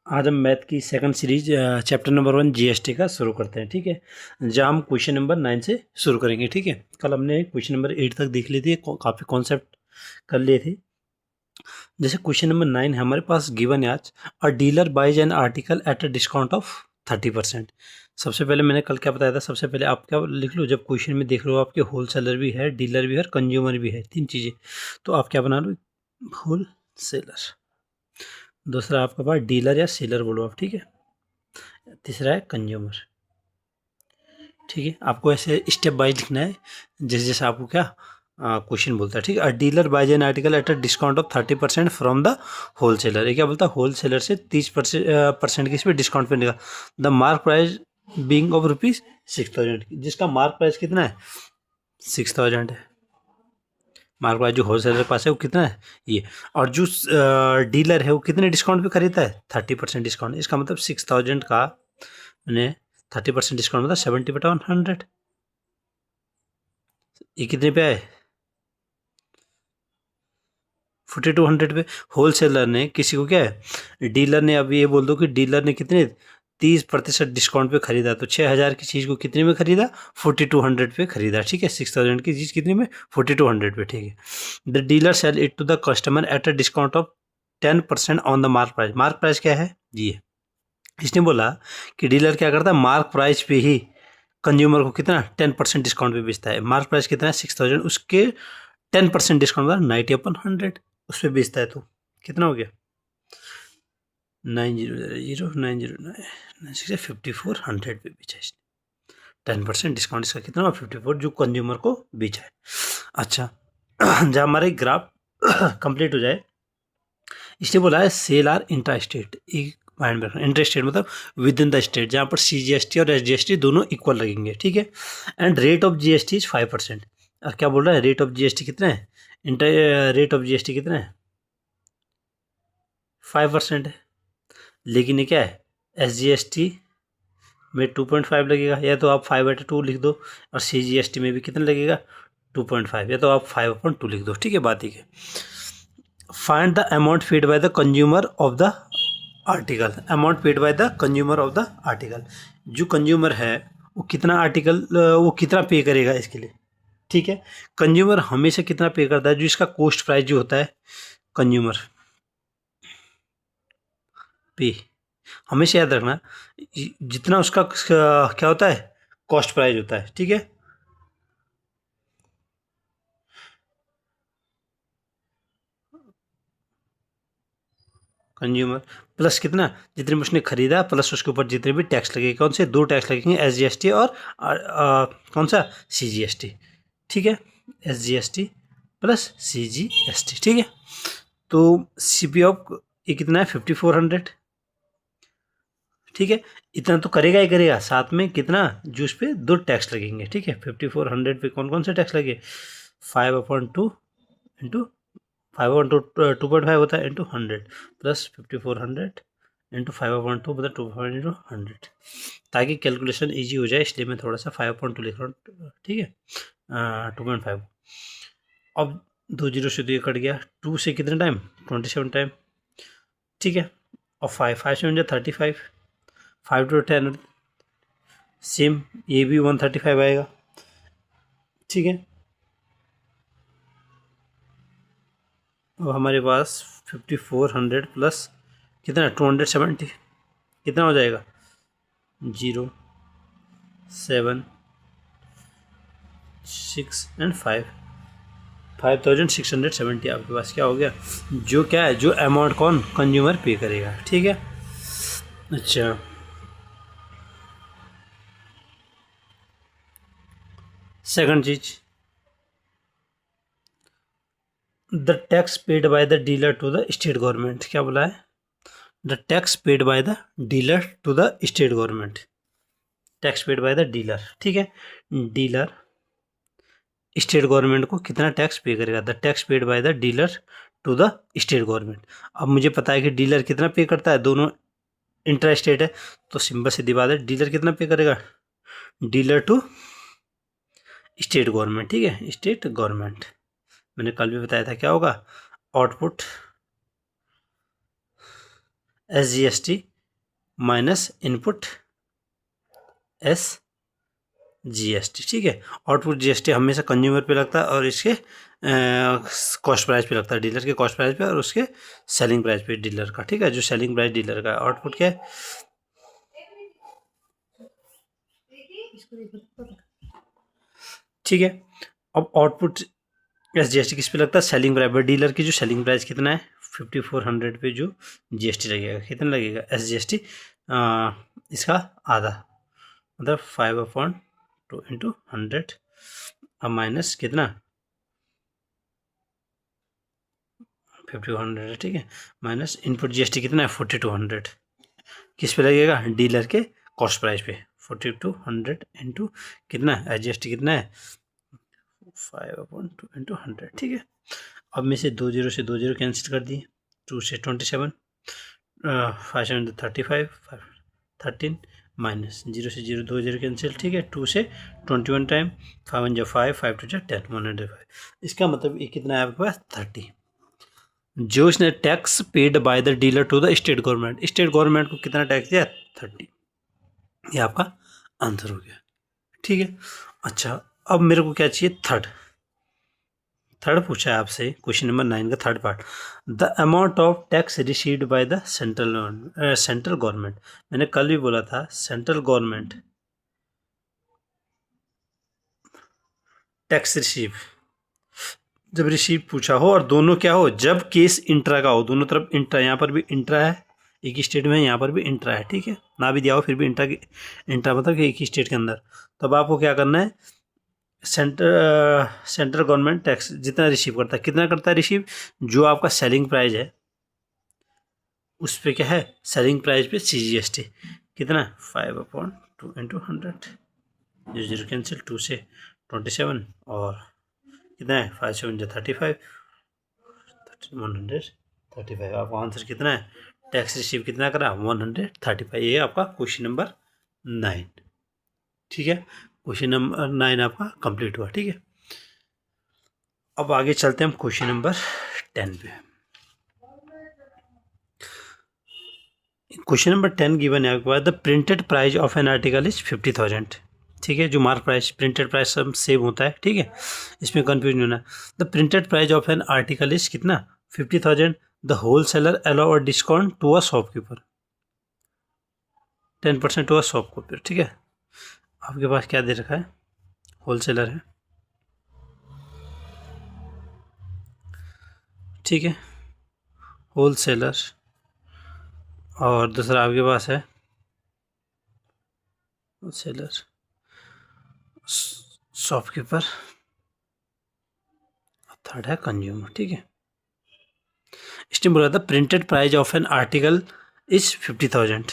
आज हम मैथ की second series chapter number 1 GST का शुरू करते हैं। ठीक है, जहाँ हम क्वेश्चन नंबर 9 से शुरू करेंगे। ठीक है, कल हमने क्वेश्चन नंबर 8 तक देख ली थी, काफ़ी कॉन्सेप्ट कर लिए थे। जैसे क्वेश्चन नंबर 9 है हमारे पास, गिवन है आज, a dealer buys an article at a discount of 30%। सबसे पहले मैंने कल क्या बताया था, सबसे पहले आप क्या लिख लो, जब क्वेश्चन में देख लो आपके होल सेलर भी है, डीलर भी है और कंज्यूमर भी है, तीन चीज़ें, तो आप क्या बना लो, होल सेलर। दूसरा आपके पास डीलर या सेलर बोलो आप। ठीक है, तीसरा है कंज्यूमर। ठीक है, आपको ऐसे स्टेप बाइज लिखना है, जैसे जैसे आपको क्या क्वेश्चन बोलता है। ठीक है, a dealer buys an article at a discount of 30% from the wholesaler. ये क्या बोलता है, होल सेलर से 30% की इस पर डिस्काउंट पे निकाल, the mark price being of ₹6000, जिसका मार्क प्राइस कितना है, 6000 है। मार्क प्राइस जो होल सेलर के पास है वो कितना है, ये। और जो डीलर है वो कितने डिस्काउंट पे खरीदता है, 30% डिस्काउंट। इसका मतलब 6000 का मैंने 30% डिस्काउंट मतलब 70/100। ये कितने पे आए, 4200 पे। होल सेलर ने किसी को क्या है, डीलर ने, अब ये बोल दो कि डीलर ने कितने 30% डिस्काउंट पे खरीदा, तो 6000 की चीज़ को कितने में खरीदा, 4200 पे खरीदा। ठीक है, 6000 की चीज़ कितने में, 4200 पे। ठीक है, the dealer sell it to the customer at a discount of 10% on the mark price. Mark price क्या है जी है, इसने बोला कि डीलर क्या करता है, मार्क प्राइस पे ही कंज्यूमर को कितना 10% डिस्काउंट पे बेचता है। मार्क प्राइस कितना है 6000, उसके 10% डिस्काउंट होगा 90/100, उस पर बेचता है। तो कितना हो गया, 9009 पे बेचा इसने। 10% डिस्काउंट इसका कितना हुआ, 54, जो कंज्यूमर को बेचा है। अच्छा, जहाँ हमारा ग्राफ कंप्लीट हो जाए, इसने बोला है सेल आर इंट्रा स्टेट। एक माइंड में रखना, इंटर स्टेट मतलब विद इन द स्टेट, जहाँ पर CGST और SGST दोनों इक्वल लगेंगे। ठीक है, and rate of GST is 5%। और क्या बोल रहा है, रेट ऑफ GST कितना है, इंटर रेट ऑफ GST कितना है, 5% है। लेकिन ये क्या है, SGST में 2.5 लगेगा, या तो आप 5/2 लिख दो, और CGST में भी कितना लगेगा, 2.5, या तो आप 5/2 लिख दो। ठीक है, बात ही है। Find the amount paid by the consumer of the article. Amount paid by the consumer of the article, जो कंज्यूमर है वो कितना आर्टिकल, वो कितना पे करेगा इसके लिए। ठीक है, कंज्यूमर हमेशा कितना पे करता है, जो इसका कॉस्ट प्राइस जो होता है, कंज्यूमर पे, हमेशा याद रखना, जितना उसका क्या होता है, कॉस्ट प्राइस होता है। ठीक है, कंज्यूमर प्लस कितना, जितने में उसने खरीदा प्लस उसके ऊपर जितने भी टैक्स लगेंगे, कौन से दो टैक्स लगेंगे, SGST और कौन सा, CGST। ठीक है, SGST प्लस CGST। ठीक है, तो CP ऑफ ये कितना है, 5400। ठीक है, इतना तो करेगा ही करेगा, साथ में कितना, जो उस पर दो टैक्स लगेंगे। ठीक है, 5400 पे कौन कौन से टैक्स लगे, 5/2 इंटू 5/2 2.5 होता है, इंटू 100 प्लस 5400 इंटू 5/2 मतलब 2.5 इंटू 100, ताकि कैलकुलेशन इजी हो जाए, इसलिए मैं थोड़ा सा 5/2 लिख रहा हूँ। ठीक है, 2.5। अब 2 जीरो से तो ये कट गया, 2 से कितने टाइम, 27 टाइम। ठीक है, और 5 से 35, 5 to 10 सेम, ये भी 135 आएगा। ठीक है, अब हमारे पास 5400 प्लस कितना, 270, कितना हो जाएगा, 0 7 6 एंड 5670 आपके पास क्या हो गया, जो क्या है, जो अमाउंट कौन कंज्यूमर पे करेगा। ठीक है, अच्छा, सेकंड चीज, the tax paid by the dealer to the state government. क्या बोला है, the tax paid by the dealer to the state government, tax paid by the dealer. ठीक है, डीलर स्टेट गवर्नमेंट को कितना टैक्स पे करेगा, the tax paid by the dealer to the state government. अब मुझे पता है कि डीलर कितना पे करता है, दोनों इंटर स्टेट है, तो सिंबल से दिवा दे, डीलर कितना पे करेगा, डीलर टू स्टेट गवर्नमेंट। ठीक है, स्टेट गवर्नमेंट, मैंने कल भी बताया था क्या होगा, output SGST minus input SGST, ठीक है। आउटपुट GST हमेशा कंज्यूमर पे लगता है और इसके कॉस्ट प्राइस पे लगता है, डीलर के कॉस्ट प्राइस पे और उसके सेलिंग प्राइस पे डीलर का, ठीक है। जो सेलिंग प्राइस डीलर का आउटपुट क्या है, ठीक है। अब आउटपुट SGST किस पे लगता है, सेलिंग प्राइस पे। डीलर की जो सेलिंग प्राइस कितना है 5400 पे, जो GST लगेगा कितना लगेगा SGST, इसका आधा, मतलब 5/2 इंटू 100 अब माइनस कितना 5200, ठीक है। माइनस इनपुट GST कितना है 4200, किस पे लगेगा, डीलर के कॉस्ट प्राइस पे। 4200 इंटू कितना SGST कितना है 5/2 इंटू 100, ठीक है। अब में से 2 कैंसिल कर दिए, 2 से 27, 5 7 35, 13 माइनस 0 से 0 2 0 कैंसिल, ठीक है। 2 से 21 टाइम, 5 1 5, 5 2 10, 105। इसका मतलब ये कितना है आपके पास 30, जो इसने tax paid by the dealer to the state government. State government को कितना टैक्स दिया 30, ये आपका आंसर हो गया, ठीक है। अच्छा, अब मेरे को क्या चाहिए, थर्ड पूछा है आपसे, क्वेश्चन नंबर 9 का third part. The amount of tax received by the central government. मैंने कल भी बोला था सेंट्रल गवर्नमेंट टैक्स जब रिसीव पूछा हो और दोनों क्या हो, जब केस इंट्रा का हो, दोनों तरफ इंट्रा, यहाँ पर भी इंट्रा है एक ही स्टेट में, यहाँ पर भी इंट्रा है, ठीक है। ना भी दिया हो फिर भी इंट्रा मतलब कि एक ही स्टेट के अंदर। तब आपको क्या करना है, सेंट्रल गवर्नमेंट टैक्स जितना रिसीव करता है, कितना करता है रिसीव, जो आपका सेलिंग प्राइस है उस पर क्या है, सेलिंग प्राइस पे CGST कितना 5/2 इंटू 100, जो 0 कैंसिल, 2 से 27 और कितना है 5 7 35, 135। आपका आंसर कितना है, टैक्स रिसीव कितना करा 135। ये आपका क्वेश्चन नंबर 9, ठीक है। क्वेश्चन नंबर 9 आपका कंप्लीट हुआ, ठीक है। अब आगे चलते हैं हम क्वेश्चन नंबर 10 पे। क्वेश्चन नंबर 10 गिवन है आपके पास, the printed price of an article is 50,000, ठीक है। जो मार्क प्राइस प्रिंटेड प्राइस सब सेम होता है, ठीक है, इसमें कंफ्यूज नहीं होना। The printed price of an article is कितना 50,000, the wholesaler allow a discount to a shopkeeper 10% to a shopkeeper, ठीक है। आपके पास क्या दे रखा है, होल सेलर है, ठीक है, होल सेलर, और दूसरा आपके पास है होल सेलर शॉपकीपर, थर्ड है कंज्यूमर, ठीक है। इसने बोला था printed price of an article is 50,000,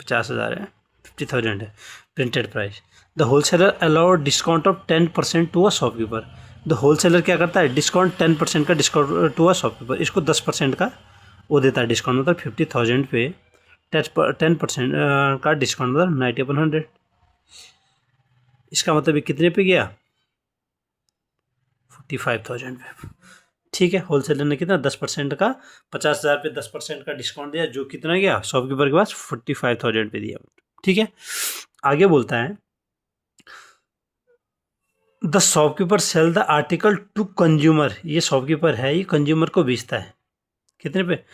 50,000 है, 50,000 है printed price. The wholesaler allowed discount of 10% to a shopkeeper. The wholesaler क्या करता है, डिस्काउंट 10% का डिस्काउंट टू अ शॉपकीपर, इसको 10% का वो देता है डिस्काउंट, मतलब 50,000 पे 10% का डिस्काउंट, मतलब 90/100। इसका मतलब ये कितने पे गया 45,000 पे, ठीक है। होलसेलर ने कितना 10% का, 50,000 पे 10% का डिस्काउंट दिया, जो कितना गया शॉपकीपर के पास 45,000 पे दिया, ठीक है। आगे बोलता है the shopkeeper sell the article to consumer. ये शॉपकीपर है, ये कंज्यूमर को बेचता है कितने पे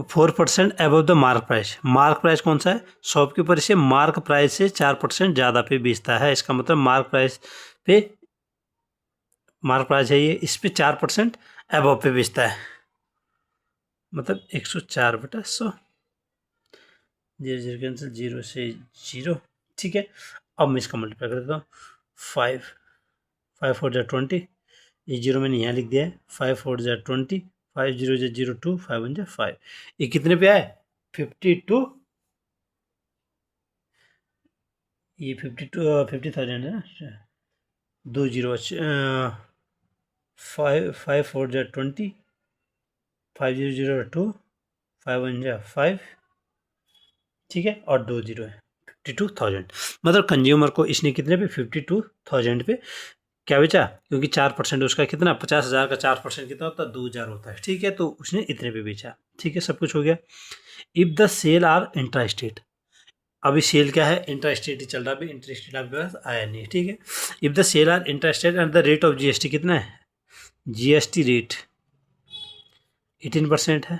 4% above the mark price. Mark price कौन सा है, शॉपकीपर इसे मार्क प्राइस से 4% ज़्यादा पे बेचता है। इसका मतलब मार्क प्राइस पे, मार्क प्राइस है ये, इस पे 4% अबव पे बेचता है, मतलब 104/100, 0 0 कैंसिल, 0 से 0, ठीक है। अब मैं इसका मल्टीप्लाई कर देता हूँ, 5 4 20, ये 0 मैंने यहाँ लिख दिया है, 5 4 20, 5 0 0 2, 5 1 5, ये कितने पे आए 52, ये 50,000 है ना, 2 0, 5 4 20, 5 0 0 2, 5 1 5, ठीक है, और 2 0 है 52,000। मतलब कंज्यूमर को इसने कितने पे 52,000 पे क्या बेचा, क्योंकि 4% उसका कितना, 50,000 का 4% कितना होता है, 2,000 होता है, ठीक है। तो उसने इतने पे बेचा, ठीक है, सब कुछ हो गया। If the sale are intra state, अभी सेल क्या है, इंट्रा स्टेट ही चल रहा है, अभी इंट्रा स्टेट आपके पास आया नहीं है, ठीक है। If the sale are intra state and the rate of GST कितना है, जीएसटी रेट 18% है,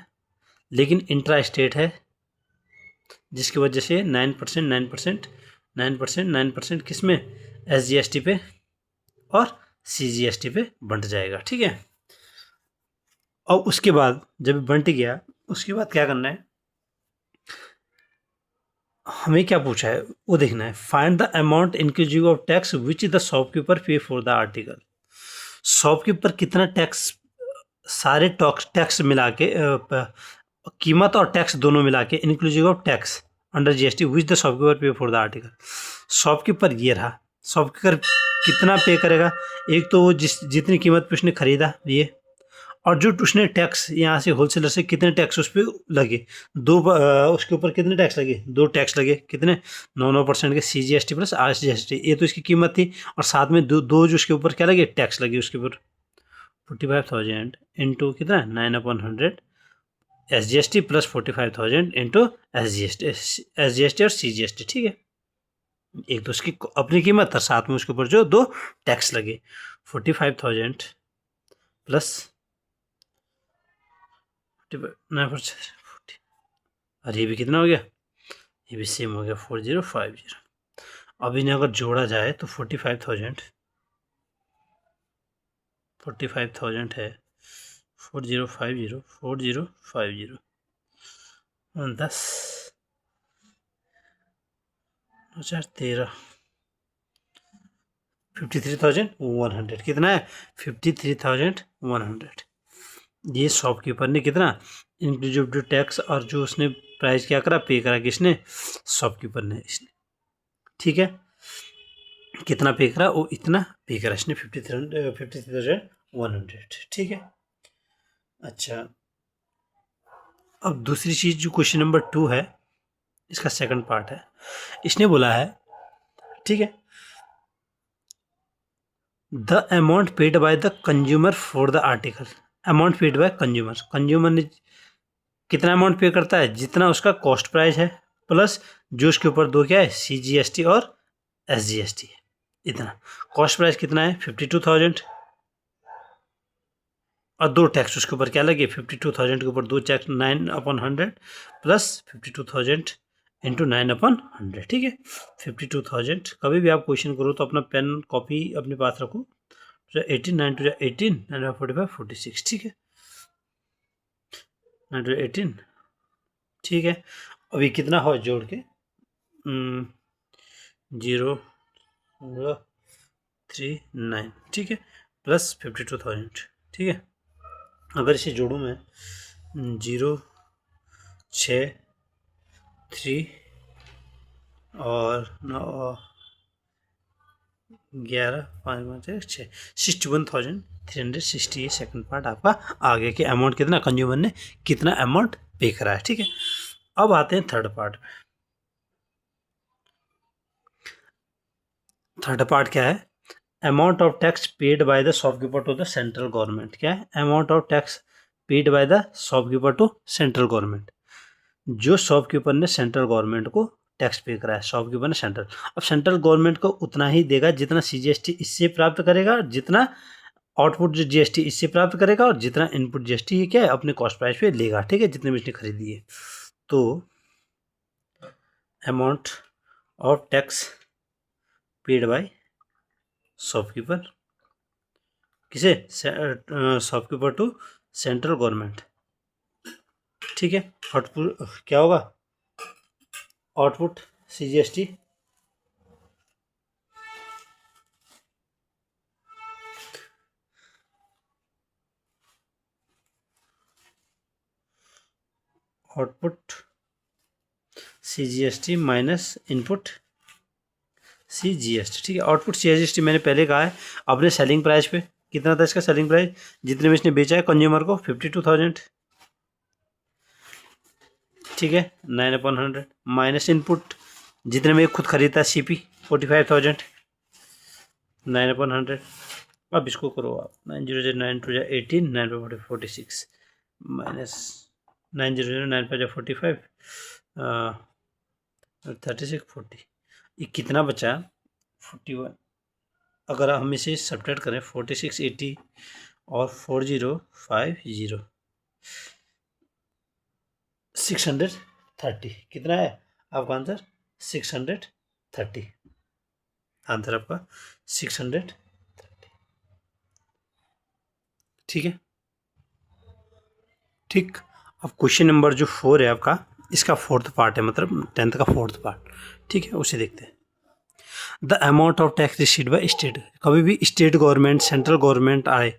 लेकिन इंट्रा स्टेट है, जिसकी वजह से 9% किस में, एसजीएसटी पे और सीजीएसटी पे बंट जाएगा, ठीक है। और उसके बाद जब बंट गया, उसके बाद क्या करना है, हमें क्या पूछा है वो देखना है। Find the amount inclusive of tax which the shopkeeper पे फॉर द आर्टिकल। शॉपकीपर कितना टैक्स, सारे टैक्स मिला के, कीमत और टैक्स दोनों मिला के, inclusive of tax under GST which the shopkeeper पे फॉर द आर्टिकल। शॉपकीपर ये रहा, शॉपकीपर कितना पे करेगा, एक तो वो जितनी कीमत पे उसने खरीदा ये, और जो उसने टैक्स यहाँ से होलसेलर से कितने टैक्स उस पर लगे, उसके ऊपर कितने टैक्स लगे, 2 टैक्स लगे, कितने, 9% के सीजीएसटी प्लस आरजीएसटी, ये तो इसकी कीमत थी, और साथ में दो जो उसके ऊपर क्या लगे, टैक्स लगे उसके ऊपर। 45,000 इंटू कितना, 9/100 एसजीएसटी प्लस 45,000 इंटू एसजीएसटी और सीजीएसटी, ठीक है। एक तो उसकी अपनी कीमत और साथ में उसके ऊपर जो 2 टैक्स लगे, 45,000 प्लस 9%, और ये भी कितना हो गया, ये भी सेम हो गया 4050। अब इन्हें अगर जोड़ा जाए तो 45,000 है, 4050 10 13 53,100 कितना है, 53,100। ये शॉपकीपर ने कितना, इंक्लूसिव टैक्स और जो उसने प्राइस क्या करा, पे करा, किसने, शॉपकीपर ने, इसने, ठीक है। कितना पे करा, वो इतना पे करा इसने, 53,100, ठीक है। अच्छा, अब दूसरी चीज़ जो क्वेश्चन नंबर 2 है, इसका सेकंड पार्ट है, इसने बोला है, ठीक है, the amount paid by the consumer for the article. Amount paid by consumer ने कितना अमाउंट पे करता है, जितना उसका कॉस्ट प्राइस है, प्लस जो उसके ऊपर 2 क्या है, सीजीएसटी और एसजीएसटी है, इतना। कॉस्ट प्राइस कितना है, 52,000, और 2 टैक्स उसके ऊपर क्या लगे, 52,000 के ऊपर 2 टैक्स 9/100 प्लस 52,000 इंटू 9/100, ठीक है। 52,000, कभी भी आप क्वेश्चन करो तो अपना पेन कॉपी अपने पास रखो, 18 9 2 18 9 45 46, ठीक है, 9 2 18, ठीक है। अभी कितना हो जोड़ के, 0.39, ठीक है, प्लस 52,000, ठीक है। अगर इसे जोड़ूँ मैं, 0.63 और 11 5 5 6 61,360, ये सेकंड पार्ट आपका आ गया कि अमाउंट कितना, कंज्यूमर ने कितना अमाउंट पे करा है, ठीक है। अब आते हैं थर्ड पार्ट में। थर्ड पार्ट क्या है, amount of tax paid by the shopkeeper to the central government. क्या है, amount of tax paid by the shopkeeper to central government, जो शॉपकीपर ने सेंट्रल गवर्नमेंट को टैक्स पे करा है, शॉपकीपर ने सेंट्रल। अब सेंट्रल गवर्नमेंट को उतना ही देगा जितना सीजीएसटी इससे प्राप्त करेगा, जितना आउटपुट जो जीएसटी इससे प्राप्त करेगा, और जितना इनपुट जीएसटी क्या है अपने कॉस्ट प्राइस पे लेगा, ठीक है, जितने में इसने खरीदी है। तो amount of tax paid by shopkeeper, किसे, शॉपकीपर टू सेंट्रल गवर्नमेंट, ठीक है। आउटपुट क्या होगा, output CGST output CGST minus input CGST, ठीक है। आउटपुट सीजीएसटी मैंने पहले कहा है, अपने सेलिंग प्राइस पे कितना था इसका सेलिंग प्राइस, जितने में इसने बेचा है कंज्यूमर को, 52,000, ठीक है, 9/100 माइनस इनपुट जितने में खुद खरीदता है सीपी 45,000, 9/100 अब इसको करो आप, 9 0 9 2 18, 9 4 46 माइनस 9 0 9 5 45, 36 40, ये कितना बचा 41। अगर हम इसे सब्ट्रैक्ट करें 46 80 और 4050 630 कितना है आपका आंसर 630। आंसर आपका 630। ठीक है, ठीक। अब क्वेश्चन नंबर जो 4 है आपका, इसका फोर्थ पार्ट है, मतलब 10th का फोर्थ पार्ट। ठीक है, उसे देखते हैं। The amount of tax received by state, कभी भी स्टेट गवर्नमेंट सेंट्रल गवर्नमेंट आए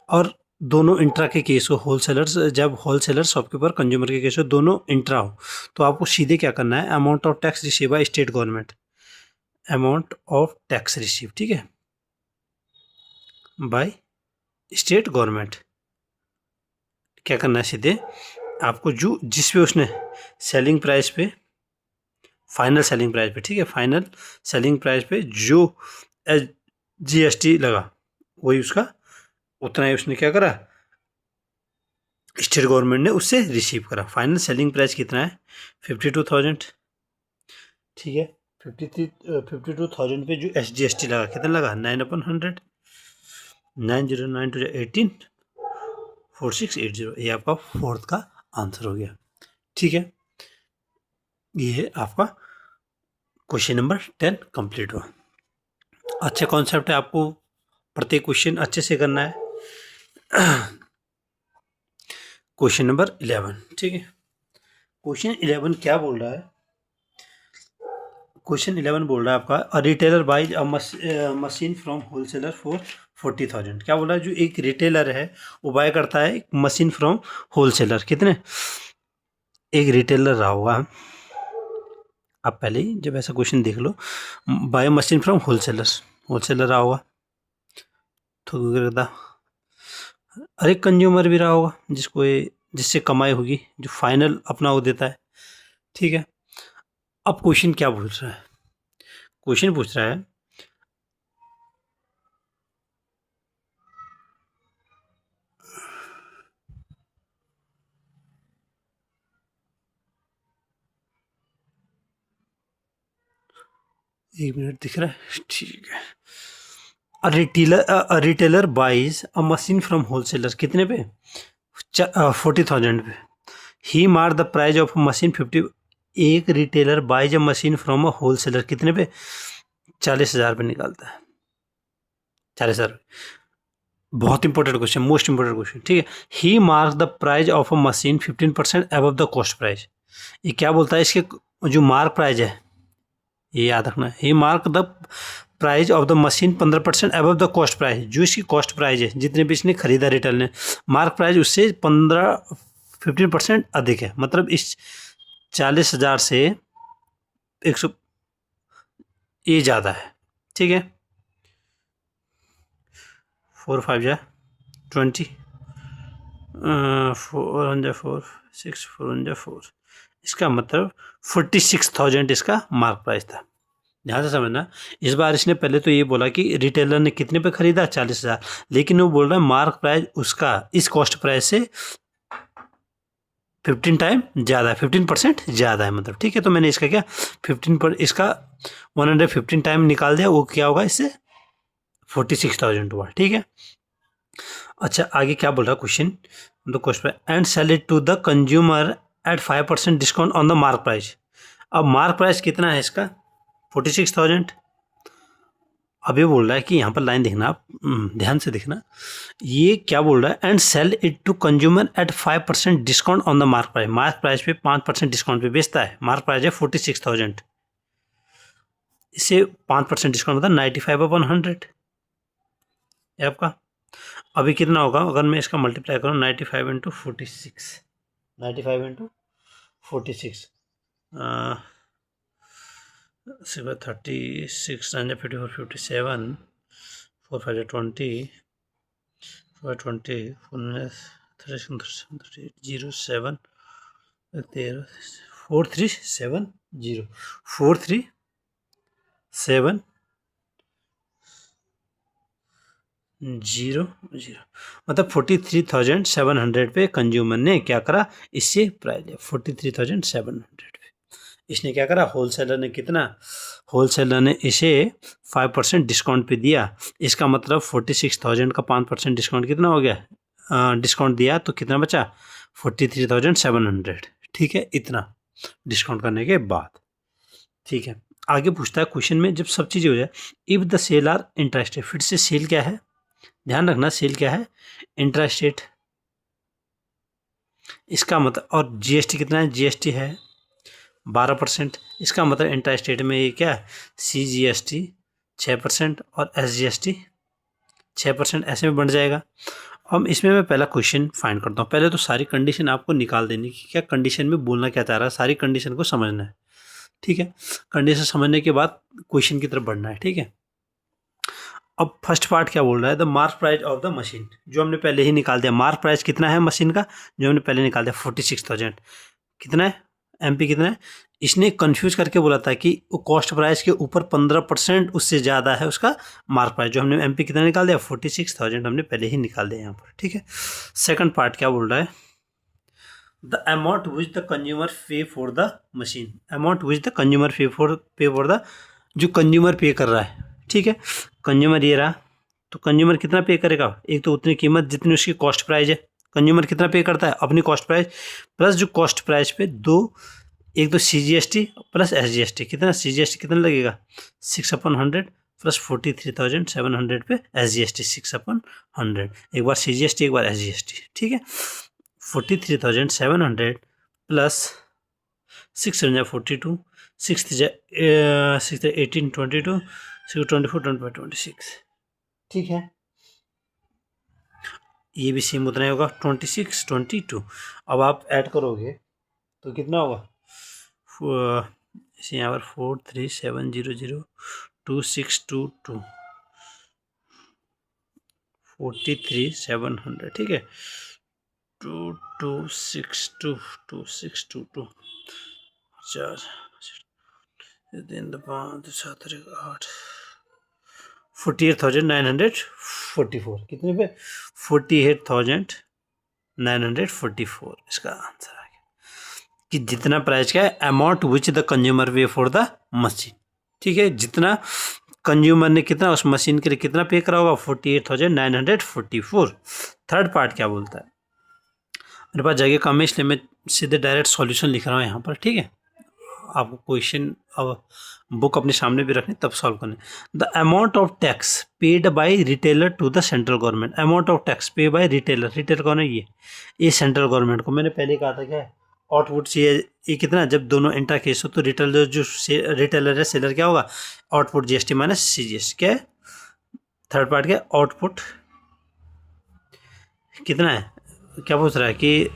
और दोनों इंट्रा के केस हो, होलसेलर्स, जब होलसेलर शॉपकीपर कंज्यूमर के केस हो, दोनों इंट्रा हो, तो आपको सीधे क्या करना है, amount of tax receive bye state government, amount of tax receive, ठीक है, बाय स्टेट गवर्नमेंट। क्या करना है, सीधे आपको जो जिस पे उसने सेलिंग प्राइस पे, फाइनल सेलिंग प्राइस पे, ठीक है, फाइनल सेलिंग प्राइस पे जो GST लगा वही उसका उतना ही उसने क्या करा, स्टेट गवर्नमेंट ने उससे रिसीव करा। फाइनल सेलिंग प्राइस कितना है 52,000, ठीक है। 52,000 पे जो SGST लगा कितना लगा 9/100, 9 0 9 2 18 4680, ये आपका फोर्थ का आंसर हो गया। ठीक है, ये है आपका क्वेश्चन नंबर 10 कंप्लीट हुआ। अच्छे कॉन्सेप्ट है, आपको प्रत्येक क्वेश्चन अच्छे से करना है। क्वेश्चन नंबर 11, ठीक है। क्वेश्चन 11 क्या बोल रहा है, क्वेश्चन 11 बोल रहा है आपका, a retailer buys a machine from wholesaler for 40,000। क्या बोल रहा है, जो एक रिटेलर है वो बाय करता है मशीन फ्रॉम होलसेलर, कितने, एक रिटेलर रहा होगा, आप पहले ही जब ऐसा क्वेश्चन देख लो, बाय मशीन फ्रॉम होलसेलर रहा होगा, तो अरे कंज्यूमर भी रहा होगा जिसको जिससे कमाई होगी, जो फाइनल अपना वो देता है। ठीक है, अब क्वेश्चन क्या पूछ रहा है, क्वेश्चन पूछ रहा है, एक मिनट दिख रहा है, ठीक है। A retailer buys a machine from wholesaler, कितने पे 40,000 पे। ही मार द प्राइज ऑफ मशीन 50, एक retailer buys a machine from a wholesaler कितने पे 40,000 पे निकालता है, 40,000। बहुत important question, most important question, ठीक है। He mark the price of a machine 15% above the cost price, ये क्या बोलता है, इसके जो मार्क प्राइज है, ये याद रखना, he mark the price of the machine 15% above the cost price, जो इसकी कॉस्ट प्राइस है, जितने भी इसने खरीदा रिटेल ने, मार्क प्राइस उससे 15% अधिक है, मतलब इस 40,000 से 100 ये ज़्यादा है, ठीक है। 4 5 जा 20, 4 1 जा 4 6 4 1 जा 4, इसका मतलब 46,000 इसका मार्क प्राइस था। ध्यान से समझना, इस बार इसने पहले तो ये बोला कि रिटेलर ने कितने पे खरीदा 40,000, लेकिन वो बोल रहा है मार्क प्राइस उसका इस कॉस्ट प्राइस से 15 टाइम ज़्यादा है, 15% ज़्यादा है, मतलब, ठीक है। तो मैंने इसका क्या 15 पर इसका 115 टाइम निकाल दिया, वो क्या होगा इससे 46,000 हुआ, ठीक है। अच्छा, आगे क्या बोल रहा है question, the cost price and sell it to the consumer at 5% discount on the mark price. अब मार्क प्राइस कितना है इसका 46,000। अब ये बोल रहा है कि यहाँ पर लाइन देखना आप, ध्यान से देखना, ये क्या बोल रहा है, and sell it to consumer at 5% discount on the mark price, mark price पे 5% डिस्काउंट पे बेचता है, मार्क प्राइस है 46,000, इसे 5% डिस्काउंट होता है 95/100 है आपका। अभी कितना होगा, अगर मैं इसका मल्टीप्लाई करूँ 95 इंटू 46, 95 इंटू 46, 36 54 57, 4 5 20, 420, 0 7 4370, 4370, जीरो जीरो, मतलब 43,700 पे कंज्यूमर ने क्या करा, इससे प्राइस लिया 43,700 पे। इसने क्या करा, होलसेलर ने कितना, होलसेलर ने इसे 5% डिस्काउंट पे दिया। इसका मतलब 46,000 का 5% डिस्काउंट कितना हो गया, डिस्काउंट दिया तो कितना बचा, 43,700। ठीक है, इतना डिस्काउंट करने के बाद। ठीक है, आगे पूछता है क्वेश्चन में, जब सब चीज़ें हो जाए, if the sale are interested, फिर से सेल क्या है, ध्यान रखना, सेल क्या है, इंटरेस्टेड। इसका मतलब, और जीएसटी कितना है, जीएसटी है 12%। इसका मतलब इंटरेस्टेड में ये क्या है, सी जी एस टी 6% और एस जी एस टी 6%, ऐसे में बन जाएगा। अब इसमें मैं पहला क्वेश्चन फाइंड करता हूँ। पहले तो सारी कंडीशन आपको निकाल देनी कि क्या कंडीशन में बोलना क्या चाह रहा है, सारी कंडीशन को समझना है। ठीक है, कंडीशन समझने के बाद क्वेश्चन की तरफ बढ़ना है। ठीक है, अब फर्स्ट पार्ट क्या बोल रहा है, the mark price of the machine, जो हमने पहले ही निकाल दिया। मार्क प्राइस कितना है मशीन का, जो हमने पहले निकाल दिया 46,000। कितना है, एमपी कितना है। इसने कंफ्यूज करके बोला था कि वो कॉस्ट प्राइस के ऊपर 15% उससे ज़्यादा है उसका मार्क प्राइस। जो हमने एमपी कितना निकाल दिया, 46,000 हमने पहले ही निकाल दिया यहाँ पर। ठीक है, सेकंड पार्ट क्या बोल रहा है, the amount which the consumer pay for the machine, amount which the consumer pay for the, जो कंज्यूमर पे कर रहा है। ठीक है, कंज्यूमर ये रहा, तो कंज्यूमर कितना पे करेगा, एक तो उतनी कीमत जितनी उसकी कॉस्ट प्राइस है। कंज्यूमर कितना पे करता है, अपनी कॉस्ट प्राइस प्लस जो कॉस्ट प्राइस पे दो, एक तो C G S T plus S G S T, कितना सी जी एस टी कितना लगेगा, 6/100 प्लस 43,700 पे एस जी एस टी 6/100, एक बार सी जी एस टी एक बार एस जी एस टी। ठीक है, 43,700 प्लस 642, 6 18 22, 6 24 25 26। ठीक है, ये भी सेम उतना ही होगा 26 22। अब आप ऐड करोगे तो कितना होगा, इसे यहाँ पर 43,700 43,700। ठीक है, 2262 4 दिन 5 7 8 48,944, कितने पे, 48,944 इसका आंसर आ गया। कि जितना प्राइस का है, amount which the consumer pay for the machine. ठीक है, जितना कंज्यूमर ने कितना उस मशीन के लिए कितना पे करा होगा, 48,944। थर्ड पार्ट क्या बोलता है, मेरे पास जगह कम है इसलिए मैं सीधे डायरेक्ट सॉल्यूशन लिख रहा हूँ यहाँ पर। ठीक है, आपको क्वेश्चन अब बुक अपने सामने भी रखनी तब सॉल्व करने। The amount of tax paid by retailer to the central government, amount of tax pay by retailer, retailer कौन है, ये सेंट्रल गवर्नमेंट को। मैंने पहले कहा था क्या है, आउटपुट चाहिए, ये कितना, जब दोनों इंटर केस हो तो रिटेलर जो रिटेलर है सेलर क्या होगा, आउटपुट जीएसटी माइनस सी जी एस टी। क्या है, थर्ड पार्ट क्या, आउटपुट कितना है, क्या पूछ रहा है कि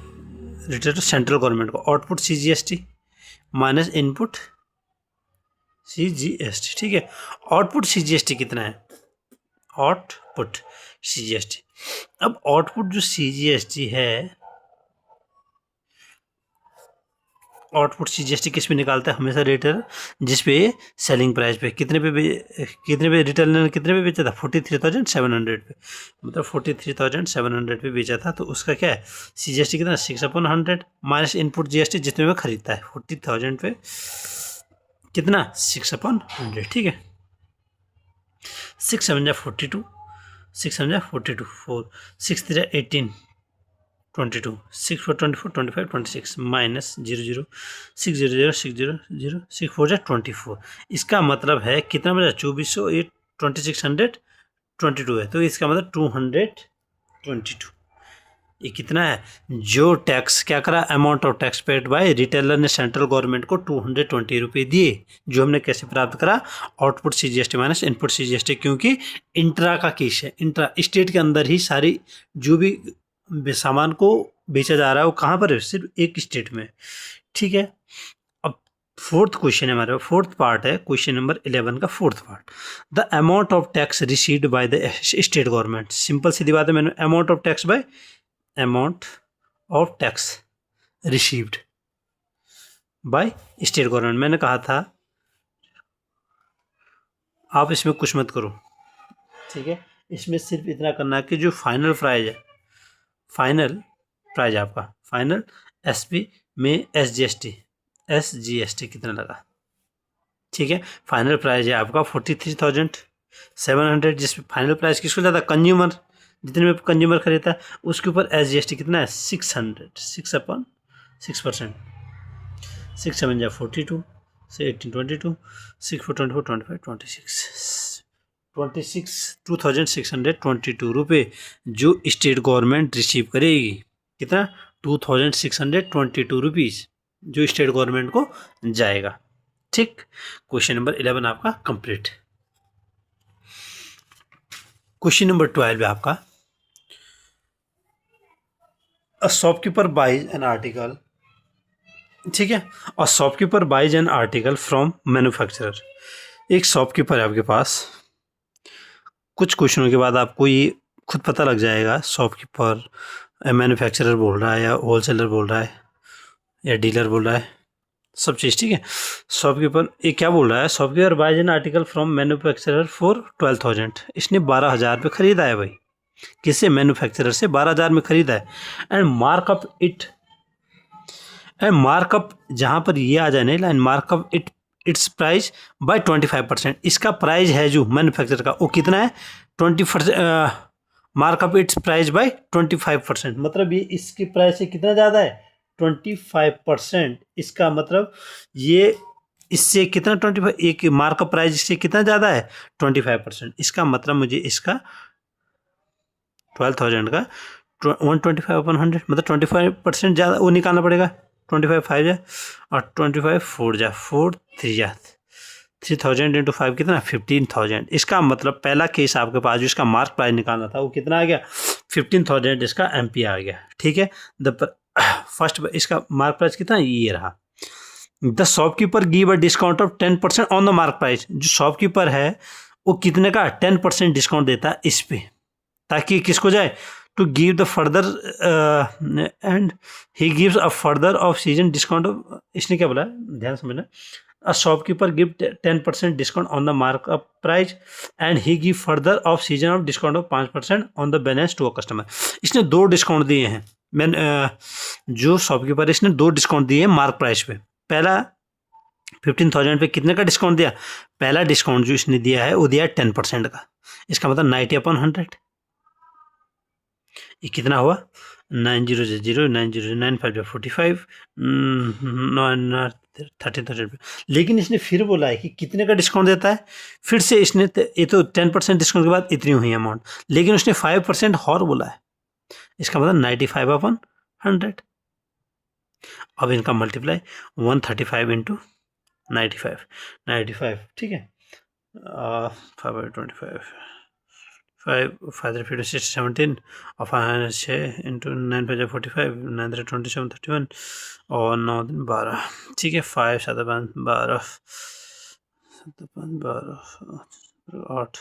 रिटेलर टू सेंट्रल गवर्नमेंट को, output C G S T minus input C G S T. ठीक है, output C G S T कितना है, output C G S T. अब आउटपुट जो सी जी एस टी है, output C G S T किस पे निकालता है, हमेशा रिटेलर, जिस पे सेलिंग प्राइस पे कितने पे रिटेलर ने कितने पे बेचा था, 43,700 पे, मतलब 43,700 पे बेचा था। तो उसका क्या है, सी जी एस टी कितना, 6/100 माइनस इनपुट जी एस टी जितने में खरीदता है, 40,000 पे कितना, 6/100। ठीक है, 6 7 42, 6 7 42, 4 6 3 18 22, 6 4 24 25 26 माइनस 0 0 6 0 0 6 0 0 6 4 24। इसका मतलब है कितना बचा, 2400, ये 2622 है, तो इसका मतलब 222। ये कितना है, जो टैक्स क्या करा, amount of tax paid by retailer ने सेंट्रल गवर्नमेंट को 220 रुपये दिए, जो हमने कैसे प्राप्त करा, output C G S T minus input C G S T, क्योंकि इंट्रा का केस है, इंट्रा स्टेट के अंदर ही सारी जो भी सामान को बेचा जा रहा है वो कहाँ पर है, सिर्फ एक स्टेट में। ठीक है, अब फोर्थ क्वेश्चन है हमारे, फोर्थ पार्ट है क्वेश्चन नंबर 11 का fourth part, the amount of tax received by the state government. Simple सीधी बात है, मैंने amount of tax by amount of tax received by state government. मैंने कहा था आप इसमें कुछ मत करो, ठीक है, इसमें सिर्फ इतना करना है कि जो फाइनल प्राइस है, फाइनल प्राइस आपका फाइनल एसपी में एसजीएसटी कितना लगा, ठीक है। फाइनल प्राइस है आपका 43,700, जिसमें फाइनल प्राइस किसको ज़्यादा, कंज्यूमर, जितने में कंज्यूमर खरीदता है उसके ऊपर एसजीएसटी कितना है 600, 6/6%, 6 7 जा 42 से 18 22 6 4 24 25 26 2,622 रुपये जो स्टेट गवर्नमेंट रिसीव करेगी। कितना, 2,622 रुपीज़ जो स्टेट गवर्नमेंट को जाएगा, ठीक। क्वेश्चन नंबर 11 आपका कंप्लीट। क्वेश्चन नंबर 12 है आपका, a shopkeeper buys an article, ठीक है, और shopkeeper buys an article from manufacturer. एक शॉपकीपर है आपके पास, कुछ क्वेश्चनों के बाद आपको ये खुद पता लग जाएगा शॉपकीपर मैन्युफैक्चरर बोल रहा है या होलसेलर बोल रहा है या डीलर बोल रहा है, सब चीज़, ठीक है। शॉपकीपर ये क्या बोल रहा है, shopkeeper buys an article from manufacturer for 12,000, इसने 12,000 पे खरीदा है भाई, किससे, मैन्युफैक्चरर से 12,000 में खरीदा है। एंड मार्कअप जहाँ पर ये आ जाए नहीं line, markup it's price by 25%, इसका प्राइस है जो मैन्युफैक्चरर का वो कितना है 20%, मार्कअप इट्स प्राइस बाय 25%, मतलब ये इसके प्राइस से कितना ज़्यादा है 25%, इसका मतलब ये इससे कितना 25, एक मार्कअप प्राइस इससे कितना ज़्यादा है 25%, इसका मतलब मुझे इसका 12,000 का 125/100 मतलब 25% ज़्यादा वो निकालना पड़ेगा, 25 5 जा और 25 4 जा 4 3 जा 3,000 इंटू 5 कितना 15,000, इसका मतलब पहला केस आपके पास जो इसका मार्क प्राइस निकालना था वो कितना आ गया 15,000, इसका एमपी आ गया, ठीक है। फर्स्ट इसका मार्क प्राइस कितना ये रहा। The shopkeeper give a discount of 10% on the mark price, जो शॉपकीपर है वो कितने का 10% डिस्काउंट देता है इस पे, ताकि किसको जाए to give the further and he gives a further off season discount of, इसने क्या बोला है ध्यान समझना, a shopkeeper give 10% discount on the markup price and he give further off season of discount of 5% on the balance to a customer. इसने 2 discount दिए हैं, जो शॉपकीपर इसने 2 डिस्काउंट दिए हैं मार्क प्राइस पे। पहला 15,000 पे कितने का डिस्काउंट दिया, पहला डिस्काउंट जो इसने दिया है वो दिया है 10% का, इसका मतलब 90/100, ये कितना हुआ 90 से 0 90 9 5 45 13,000। लेकिन इसने फिर बोला है कि कितने का डिस्काउंट देता है, फिर से इसने ये तो 10% डिस्काउंट के बाद इतनी हुई अमाउंट, लेकिन उसने 5% और बोला है, इसका मतलब 95/100। अब इनका मल्टीप्लाई 135 इंटू 95, ठीक है, 5/25 5 5 3 6 17 और 5 इंटू 9 5 45 9 3 27 31 और 9 दिन 12, ठीक है, 5 7 5 12 7 5 12 8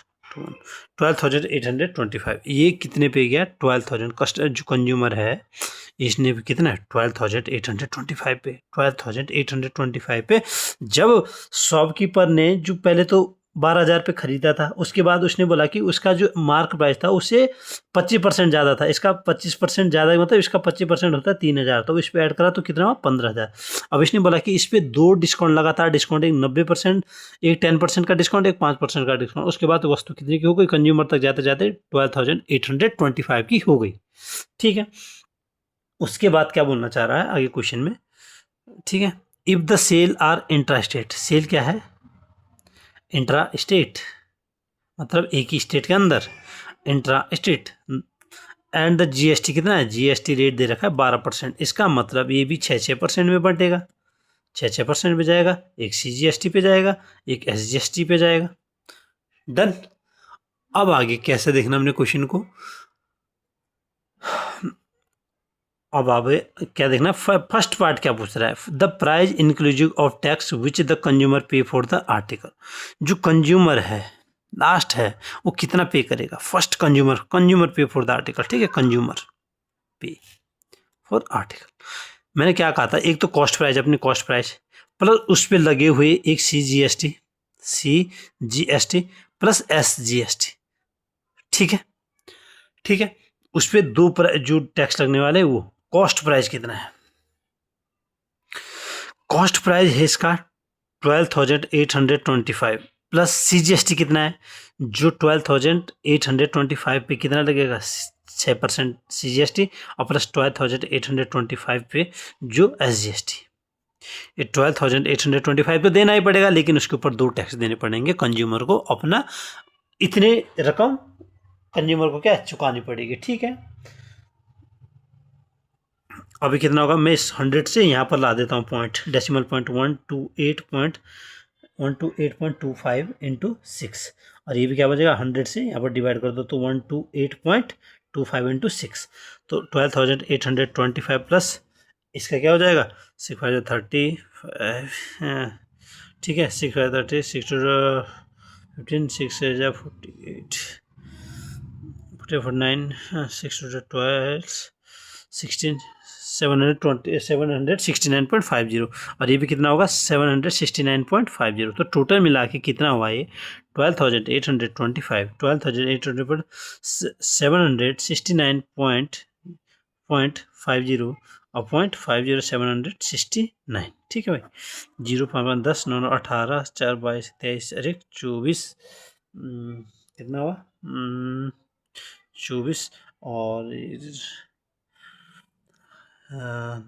12,825, ये कितने पे गया 12,000, कस्टमर जो कंज्यूमर है इसने भी कितना 12,825 पे 12,825 पे, जब शॉपकीपर ने जो पहले तो 12,000 पे खरीदा था, उसके बाद उसने बोला कि उसका जो मार्क प्राइस था उससे 25% ज़्यादा था, इसका 25% ज़्यादा मतलब इसका 25% होता है 3,000, तो इस पर ऐड करा तो कितना हुआ 15,000। अब इसने बोला कि इस पर 2 डिस्काउंट लगातार डिस्काउंट, एक 90%, एक 10% का डिस्काउंट, एक 5% का डिस्काउंट, उसके बाद तो वस्तु कितनी की हो गई कंज्यूमर तक जाते जाते 12,825 की हो गई, ठीक है। उसके बाद क्या बोलना चाह रहा है आगे क्वेश्चन में, ठीक है, if the sale are intra state, sale क्या है इंट्रा स्टेट मतलब एक ही स्टेट के अंदर, intra state, and the GST कितना है, जीएसटी रेट दे रखा है 12%, इसका मतलब ये भी 6% में बंटेगा, 6% पे जाएगा, एक सीजीएसटी पे जाएगा, एक एसजीएसटी पे जाएगा, डन। अब आगे कैसे देखना हमने क्वेश्चन को, अब आप क्या देखना, फर्स्ट पार्ट क्या पूछ रहा है, the price inclusive of tax which the consumer pay for the article, जो कंज्यूमर है लास्ट है वो कितना पे करेगा, first consumer pay for the article, ठीक है, कंज्यूमर पे फॉर आर्टिकल। मैंने क्या कहा था, एक तो कॉस्ट प्राइस अपनी कॉस्ट प्राइस प्लस उस पर लगे हुए एक सीजीएसटी प्लस एसजीएसटी, ठीक है, ठीक है। उस पर जो टैक्स लगने वाले वो कॉस्ट प्राइस कितना है, कॉस्ट प्राइस है इसका 12,825 प्लस CGST कितना है, जो 12,825 पे कितना लगेगा 6% CGST और प्लस 12,825 पे जो SGST। ये 12,825 तो देना ही पड़ेगा, लेकिन उसके ऊपर 2 टैक्स देने पड़ेंगे कंज्यूमर को, अपना इतने रकम कंज्यूमर को क्या चुकानी पड़ेगी, ठीक है। अभी कितना होगा, मैं इस 100 से यहाँ पर ला देता हूँ पॉइंट, डेसिमल पॉइंट 128.25 इंटू 6, और ये भी क्या बचेगा 100 से यहाँ पर डिवाइड कर दो तो 128.25 इंटू 6, तो 12,825 प्लस इसका क्या हो जाएगा 6,530, ठीक है 6,530, 6 to 15, 6 is 48, 49, 6 to 12, 16, 769.50, और ये भी कितना होगा 769.50, तो टोटल मिला के कितना हुआ ये 12,825, 12,800 769.50 और 0.50 769, ठीक है भाई। 0 5 10 9 18 4 22 23 अरे 24, कितना हुआ 24 और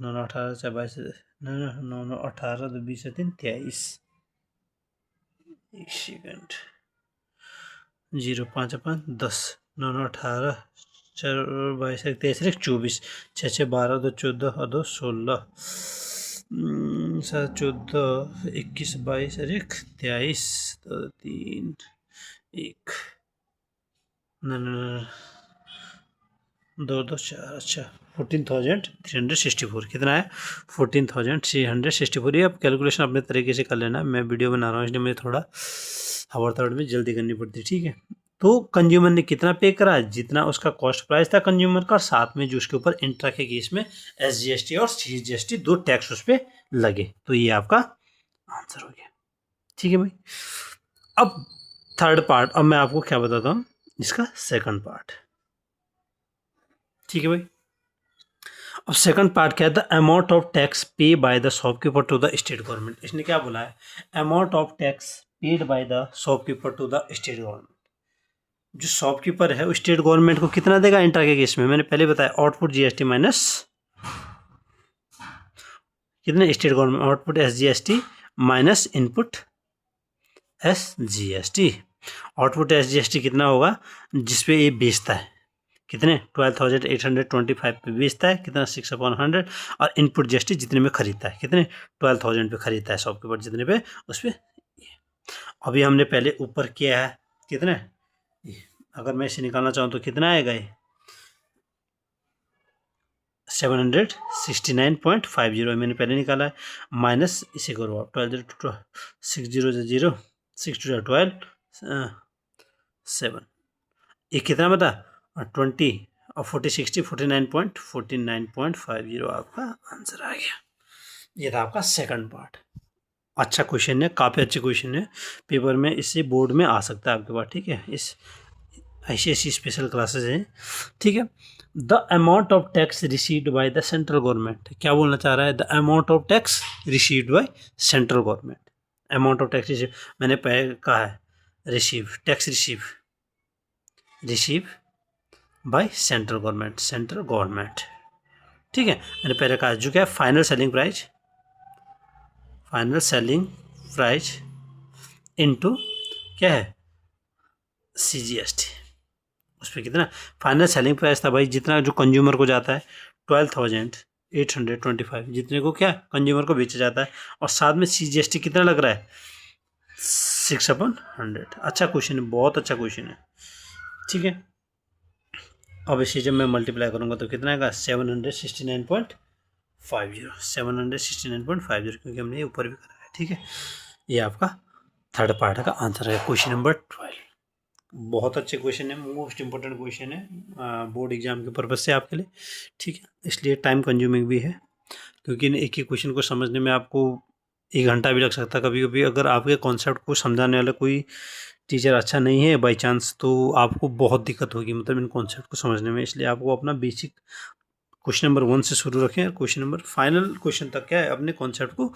9 18 4 22 9 18 तो 20 3 23, एक सेकंड 0 5 5 10 9 18 4 22 23 24 6 6 12 2 14 और 2 16 7 14 21 22 अरे 23 2 3 1 2 2 4, अच्छा 14,364 कितना है 14,364। ये आप कैलकुलेशन अपने तरीके से कर लेना, मैं वीडियो बना रहा हूँ इसलिए मुझे थोड़ा हवड़ में जल्दी करनी पड़ती है, ठीक है। तो कंज्यूमर ने कितना पे करा, जितना उसका कॉस्ट प्राइस था कंज्यूमर का, साथ में जो उसके ऊपर इंट्रा के केस में SGST और CGST 2 टैक्स उस पर लगे, तो ये आपका आंसर हो गया, ठीक है भाई। अब थर्ड पार्ट, अब मैं आपको क्या बताता हूँ इसका सेकंड पार्ट, ठीक है भाई। अब सेकंड पार्ट क्या है, the amount of tax pay by the shopkeeper to the state government. इसने क्या बोला है, amount of tax paid by the shopkeeper to the state government. जो शॉपकीपर है वो स्टेट गवर्नमेंट को कितना देगा इंट्रा के केस में, मैंने पहले बताया आउटपुट GST माइनस कितने state government, output SGST minus input SGST। Output SGST कितना होगा जिसपे ये बेचता है, कितने 12,825 पे बेचता है, कितना 6/100, और इनपुट GST जितने में खरीदता है, कितने 12,000 पे खरीदता है शॉपकीपर, जितने पे उस पर। अभी हमने पहले ऊपर किया है कितने, अगर मैं इसे निकालना चाहूँ तो कितना आएगा ये 769.50 मैंने पहले निकाला है, माइनस इसे करो आप 12 6 0 0 6 2 12 7, ये कितना बता 20 और 40 60 49.50 आपका आंसर आ गया। ये था आपका सेकंड पार्ट। अच्छा क्वेश्चन है, काफ़ी अच्छे क्वेश्चन है, पेपर में इससे बोर्ड में आ सकता है आपके पास, ठीक है। इस ऐसी स्पेशल क्लासेस हैं, ठीक है। The amount of tax received by the central government, क्या बोलना चाह रहा है, the amount of tax received by central government. Amount of tax receive मैंने पहले कहा है, receive tax receive by central government, ठीक है। मैंने पहले कहा जो क्या है फाइनल सेलिंग प्राइस इनटू क्या है CGST, उस पर कितना फाइनल सेलिंग प्राइस था भाई, जितना जो कंज्यूमर को जाता है 12,825, जितने को क्या कंज्यूमर को बेचा जाता है, और साथ में CGST कितना लग रहा है 6/100। अच्छा क्वेश्चन है, बहुत अच्छा क्वेश्चन है, ठीक है। अब इसे जब मैं मल्टीप्लाई करूँगा तो कितना आएगा 769.50, क्योंकि हमने ये ऊपर भी करा है, ठीक है। ये आपका थर्ड पार्ट का आंसर है, क्वेश्चन नंबर 12। बहुत अच्छे क्वेश्चन है, मोस्ट इंपॉर्टेंट क्वेश्चन है बोर्ड एग्जाम के पर्पज से आपके लिए, ठीक है। इसलिए टाइम कंज्यूमिंग भी है, क्योंकि एक ही क्वेश्चन को समझने में आपको 1 घंटा भी लग सकता है कभी कभी, अगर आपके कॉन्सेप्ट को समझाने वाला कोई टीचर अच्छा नहीं है बाई चांस, तो आपको बहुत दिक्कत होगी मतलब इन कॉन्सेप्ट को समझने में। इसलिए आपको अपना बेसिक क्वेश्चन नंबर 1 से शुरू रखें और क्वेश्चन नंबर फाइनल क्वेश्चन तक क्या है अपने कॉन्सेप्ट को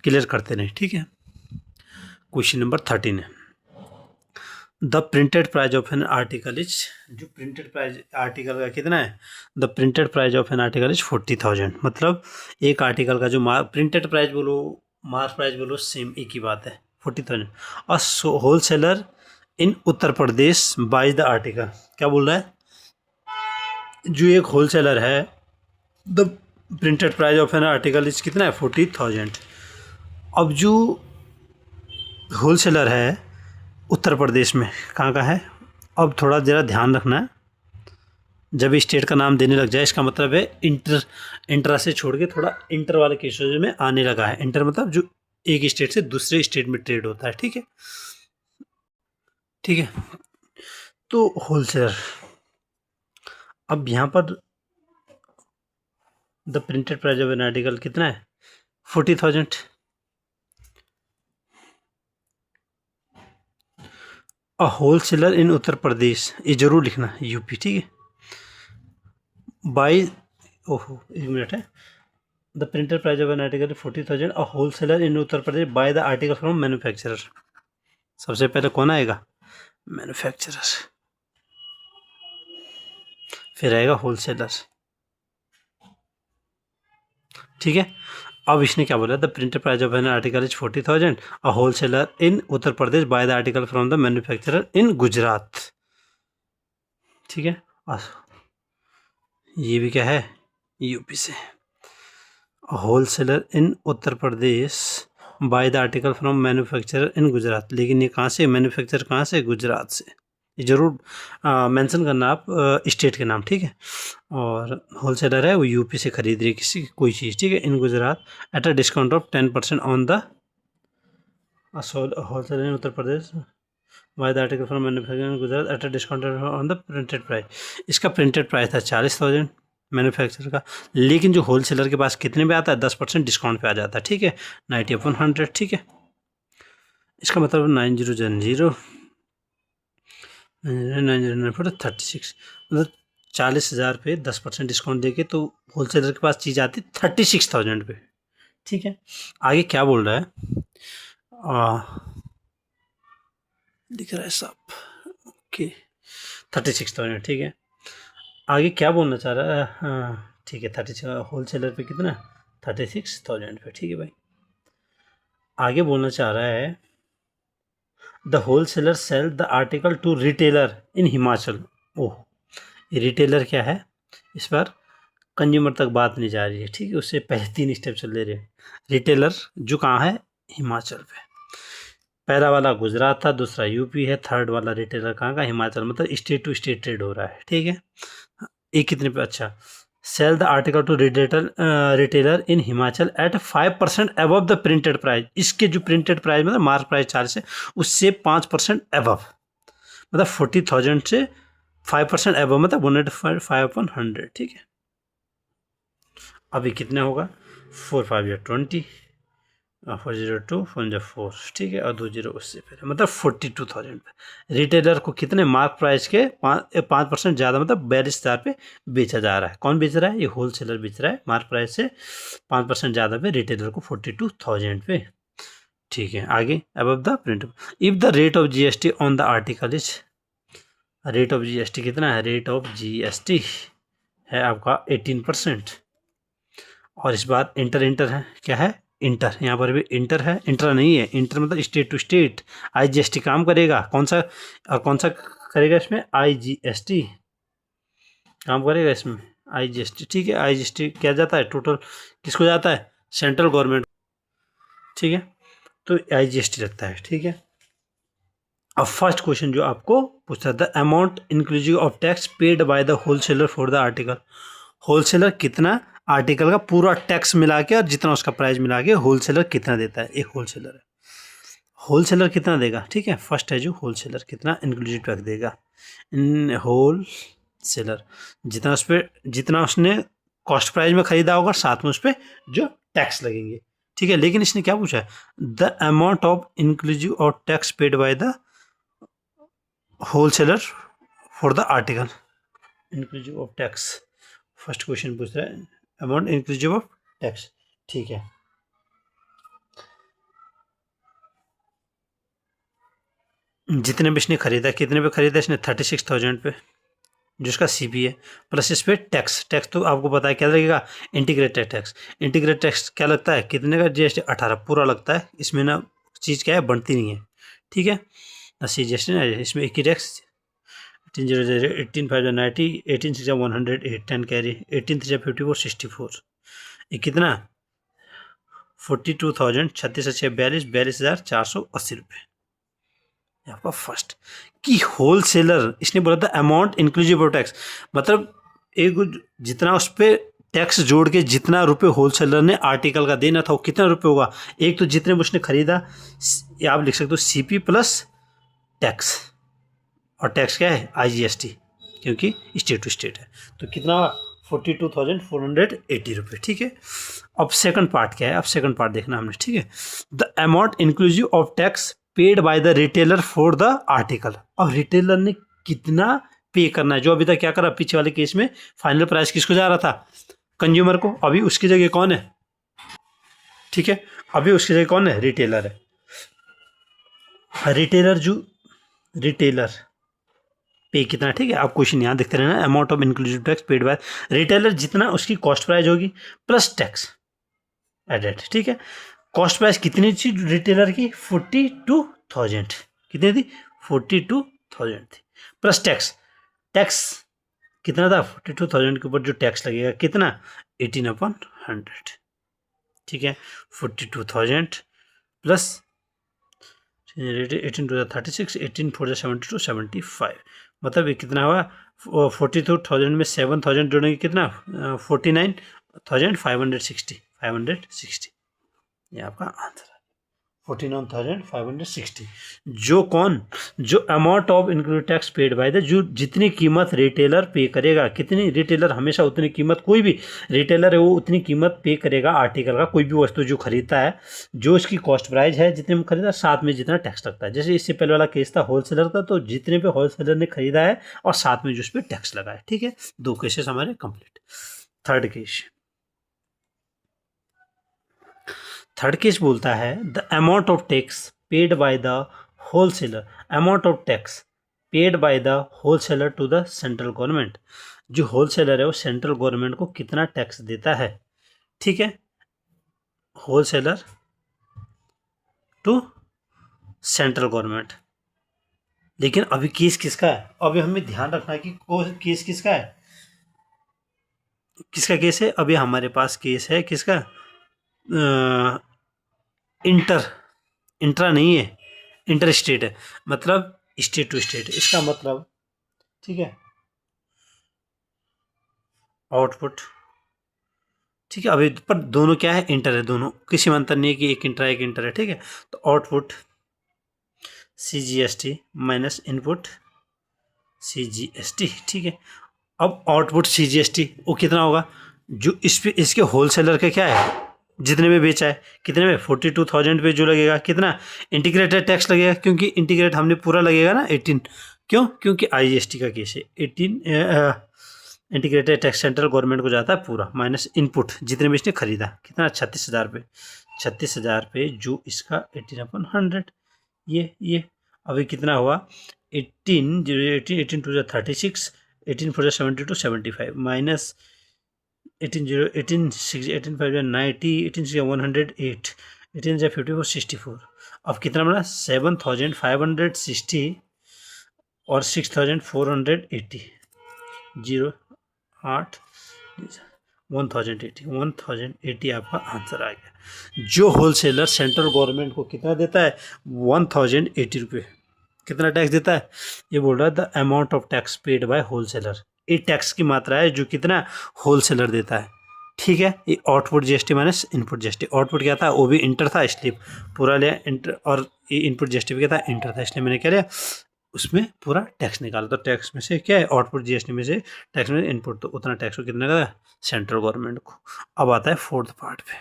क्लियर करते रहें, ठीक है। क्वेश्चन नंबर 13 है, the printed price of an article is, जो प्रिंटेड प्राइज आर्टिकल का कितना है, the printed price of an article is 40,000। मतलब एक आर्टिकल का जो प्रिंटेड प्राइज बोलो मार्क प्राइस बोलो सेम एक ही बात है, 40,000। और wholesaler in Uttar Pradesh buys the article, क्या बोल रहा है, जो एक होल सेलर है the printed price of an article is कितना है 40,000। अब जो होल सेलर है उत्तर प्रदेश में कहाँ का है, अब थोड़ा ज़रा ध्यान रखना है, जब स्टेट का नाम देने लग जाए इसका मतलब है इंट्रा से छोड़ के थोड़ा इंटर वाले केसेज में आने लगा है। इंटर मतलब जो एक स्टेट से दूसरे स्टेट में ट्रेड होता है, ठीक है, ठीक है। तो होलसेलर, अब यहाँ पर the printed price of an article कितना है 40,000। अ होलसेलर इन उत्तर प्रदेश, ये जरूर लिखना यूपी, ठीक है। बाई, ओहो एक मिनट है, the printed price of an article 40,000, a wholesaler in Uttar Pradesh buy the article from manufacturer. सबसे पहले कौन आएगा, मैन्युफैक्चरर, फिर आएगा होलसेलर, ठीक है। अब इसने क्या बोला, the printed price of an article is 40,000, a wholesaler in Uttar Pradesh buy the article from the manufacturer in Gujarat, ठीक है। ये भी क्या है यूपी से, wholesaler in Uttar Pradesh buy the article from manufacturer in Gujarat, लेकिन ये कहाँ से, मैन्युफैक्चरर कहाँ से, गुजरात से। ये जरूर मेंशन करना आप स्टेट के नाम, ठीक है। और होलसेलर है वो यूपी से खरीद रही है किसी कोई चीज़, ठीक है, in Gujarat at a discount of 10% on the wholesaler in Uttar Pradesh buy the article from manufacturer in Gujarat at a discount on the printed price. इसका प्रिंटेड प्राइस था 40,000 मैन्युफैक्चरर का, लेकिन जो होलसेलर के पास कितने पे आता है 10% डिस्काउंट पे आ जाता है, ठीक है, 90/100, ठीक है। इसका मतलब 90 36, मतलब 40,000 पे 10% डिस्काउंट देके तो होलसेलर के पास चीज़ आती 36,000 पे, ठीक है। आगे क्या बोल रहा है, दिख रहा है सब, ओके 36,000, ठीक है। आगे क्या बोलना चाह रहा है, हाँ ठीक है, 36 होलसेलर पे कितना 36,000 पे, ठीक है भाई। आगे बोलना चाह रहा है the wholesaler sell the article to retailer in Himachal. Oh, retailer क्या है, इस बार कंज्यूमर तक बात नहीं जा रही है, ठीक है, उससे पहले 3 स्टेप चल ले रहे हैं। रिटेलर जो कहाँ है हिमाचल पे, पहला वाला गुजरात था, दूसरा यूपी है, थर्ड वाला रिटेलर कहाँ का, हिमाचल, मतलब स्टेट टू स्टेट ट्रेड हो रहा है, ठीक है। एक कितने पे, अच्छा, sell the article to retailer in Himachal at 5% above the printed price. इसके जो प्रिंटेड प्राइस मतलब मार्क प्राइस 4 से उससे 5% अबव, मतलब 40,000 से 5% अबव, मतलब 105/100, ठीक है। अभी कितने होगा 4 5 या 20, 402 4 4, ठीक है, और 20 उससे पहले, मतलब 42,000 पे रिटेलर को कितने मार्क प्राइस के 5% ज़्यादा, मतलब 42,000 पे बेचा जा रहा है। कौन बेच रहा है, ये होलसेलर बेच रहा है, मार्क प्राइस से 5% ज़्यादा पे रिटेलर को 42,000 पे, ठीक है। आगे above the print, if the rate of GST on the article is, rate of GST कितना है, रेट ऑफ जीएसटी है आपका 18%, और इस बार इंटर है, क्या है इंटर, यहाँ पर भी इंटर है, इंटर नहीं है, इंटर मतलब स्टेट टू स्टेट, आईजीएसटी काम करेगा, कौन सा और कौन सा करेगा इसमें, आईजीएसटी काम करेगा इसमें, आईजीएसटी, ठीक है। आईजीएसटी क्या जाता है टोटल, किसको जाता है, सेंट्रल गवर्नमेंट, ठीक है, तो आईजीएसटी लगता है, ठीक है। अब फर्स्ट क्वेश्चन जो आपको पूछता है, the amount inclusive of tax paid by the wholesaler for the article, wholesaler कितना आर्टिकल का पूरा टैक्स मिला के और जितना उसका प्राइस मिला के होलसेलर कितना देता है, एक होलसेलर है, होलसेलर कितना देगा, ठीक है। फर्स्ट है जो होलसेलर कितना इंक्लूसिव टैक्स देगा, इन होलसेलर जितना उसने कॉस्ट प्राइस में खरीदा होगा साथ में उस पर जो टैक्स लगेंगे, ठीक है। लेकिन इसने क्या पूछा है, the amount of inclusive of tax paid by the wholesaler for the article inclusive of tax. First question पूछ रहा है अमाउंट इंक्लूसिव ऑफ टैक्स। ठीक है, जितने भी इसने खरीदा, कितने पे खरीदा इसने 36,000 पे, जिसका सीपी है, प्लस इस पे टैक्स। टैक्स तो आपको पता है क्या लगेगा, इंटीग्रेटेड टैक्स। इंटीग्रेटेड टैक्स क्या लगता है, कितने का, जीएसटी 18 पूरा लगता है। इसमें ना चीज़ क्या है, बढ़ती नहीं है। ठीक है ना, सी जी एस टी ना, इसमें एक ही टैक्स 18,000 18,590 18,6 108 10 कैरी 18,354 64। ये कितना, 42,000 36,42 42,480 आपका फर्स्ट। कि होलसेलर, इसने बोला था अमाउंट इंक्लूसिव ऑफ टैक्स, मतलब एक जितना उस पर टैक्स जोड़ के जितना रुपए होलसेलर ने आर्टिकल का देना था वो कितना रुपए होगा। एक तो जितने उसने खरीदा, आप लिख सकते हो सीपी प्लस टैक्स, और टैक्स क्या है, आईजीएसटी, क्योंकि स्टेट टू स्टेट है। तो कितना, 42,480 रुपये। ठीक है, अब सेकंड पार्ट क्या है, अब सेकंड पार्ट देखना हमने। ठीक है, the amount inclusive of tax paid by the retailer for the article. अब रिटेलर ने कितना पे करना है, जो अभी तक क्या करा, पीछे वाले केस में फाइनल प्राइस किसको जा रहा था, कंज्यूमर को। अभी उसकी जगह कौन है, ठीक है, अभी उसकी जगह कौन है, रिटेलर है। रिटेलर पे कितना, ठीक है, आप क्वेश्चन यहाँ देखते रहना, amount of inclusive tax paid by retailer, जितना उसकी कॉस्ट प्राइस होगी प्लस टैक्स एडेड। ठीक है, कॉस्ट प्राइस कितनी थी रिटेलर की, 42,000, कितनी थी, 42,000 थी, प्लस टैक्स। टैक्स कितना था, 42,000 के ऊपर जो टैक्स लगेगा कितना, 18/100। ठीक है, 42,000 प्लस 18 टू 36, 18 4 72 75, मतलब ये कितना हुआ, 42,000 में 7,000 जोड़ेंगे कितना, 49,560 ये आपका आंसर है, 49,560। जो amount of include tax paid by the, जो जितनी कीमत रिटेलर पे करेगा, कितनी, रिटेलर हमेशा उतनी कीमत, कोई भी रिटेलर है वो उतनी कीमत पे करेगा आर्टिकल का, कोई भी वस्तु जो खरीदता है, जो इसकी कॉस्ट प्राइस है जितने में खरीदा, साथ में जितना टैक्स लगता है। जैसे इससे पहले वाला केस था होलसेलर का, तो जितने पे होलसेलर ने खरीदा है और साथ में जो उस पर टैक्स लगा है। ठीक है, 2 केसेस हमारे कंप्लीट। थर्ड केस बोलता है the amount of tax paid by the wholesaler, amount of tax paid by the wholesaler to the central government. जो होलसेलर है वो सेंट्रल गवर्नमेंट को कितना टैक्स देता है। ठीक है, होलसेलर टू सेंट्रल गवर्नमेंट। लेकिन अभी केस किसका है, अभी हमें ध्यान रखना है कि केस किसका है, किसका केस है। अभी हमारे पास केस है किसका, इंट्रा नहीं है, इंटर स्टेट है, मतलब स्टेट टू स्टेट। इसका मतलब, ठीक है, आउटपुट, ठीक है, अभी पर दोनों क्या है, इंटर है, दोनों, किसी में अंतर नहीं है कि एक इंटर है। ठीक है, तो output CGST minus input CGST। ठीक है, अब आउटपुट CGST वो कितना होगा, जो इस पे इसके होलसेलर का क्या है, जितने में बेचा है, कितने में, 42,000 पे जो लगेगा कितना, इंटीग्रेटेड टैक्स लगेगा, क्योंकि इंटीग्रेट हमने पूरा लगेगा ना 18, क्योंकि IGST का केस है। 18 इंटीग्रेटेड टैक्स सेंट्रल गवर्नमेंट को जाता है पूरा, माइनस इनपुट जितने में इसने खरीदा, कितना, 36,000 पे, 36,000 पे जो इसका 18/100, ये अभी कितना हुआ, 18 टू 36, 18 4 72 75 माइनस 18 6 18 5 90 18 6 108 18 54 64। अब कितना बना, 7,560 और 6,480 08 1,080 आपका आंसर आ गया। जो होलसेलर सेंट्रल गवर्नमेंट को कितना देता है, 1,080 रुपये। कितना टैक्स देता है, ये बोल रहा है the amount of tax paid by wholesaler, ये टैक्स की मात्रा है जो कितना होलसेलर देता है। ठीक है, ये output GST minus input GST। Output क्या था, वो भी इंटर था, इसलिए पूरा लिया इंटर, और ये इनपुट GST भी क्या था, इंटर था, इसलिए मैंने क्या लिया, उसमें पूरा टैक्स निकाला। तो टैक्स में से क्या है, आउटपुट GST में से टैक्स में इनपुट, तो उतना टैक्स को कितना का, सेंट्रल गवर्नमेंट को। अब आता है फोर्थ पार्ट पे।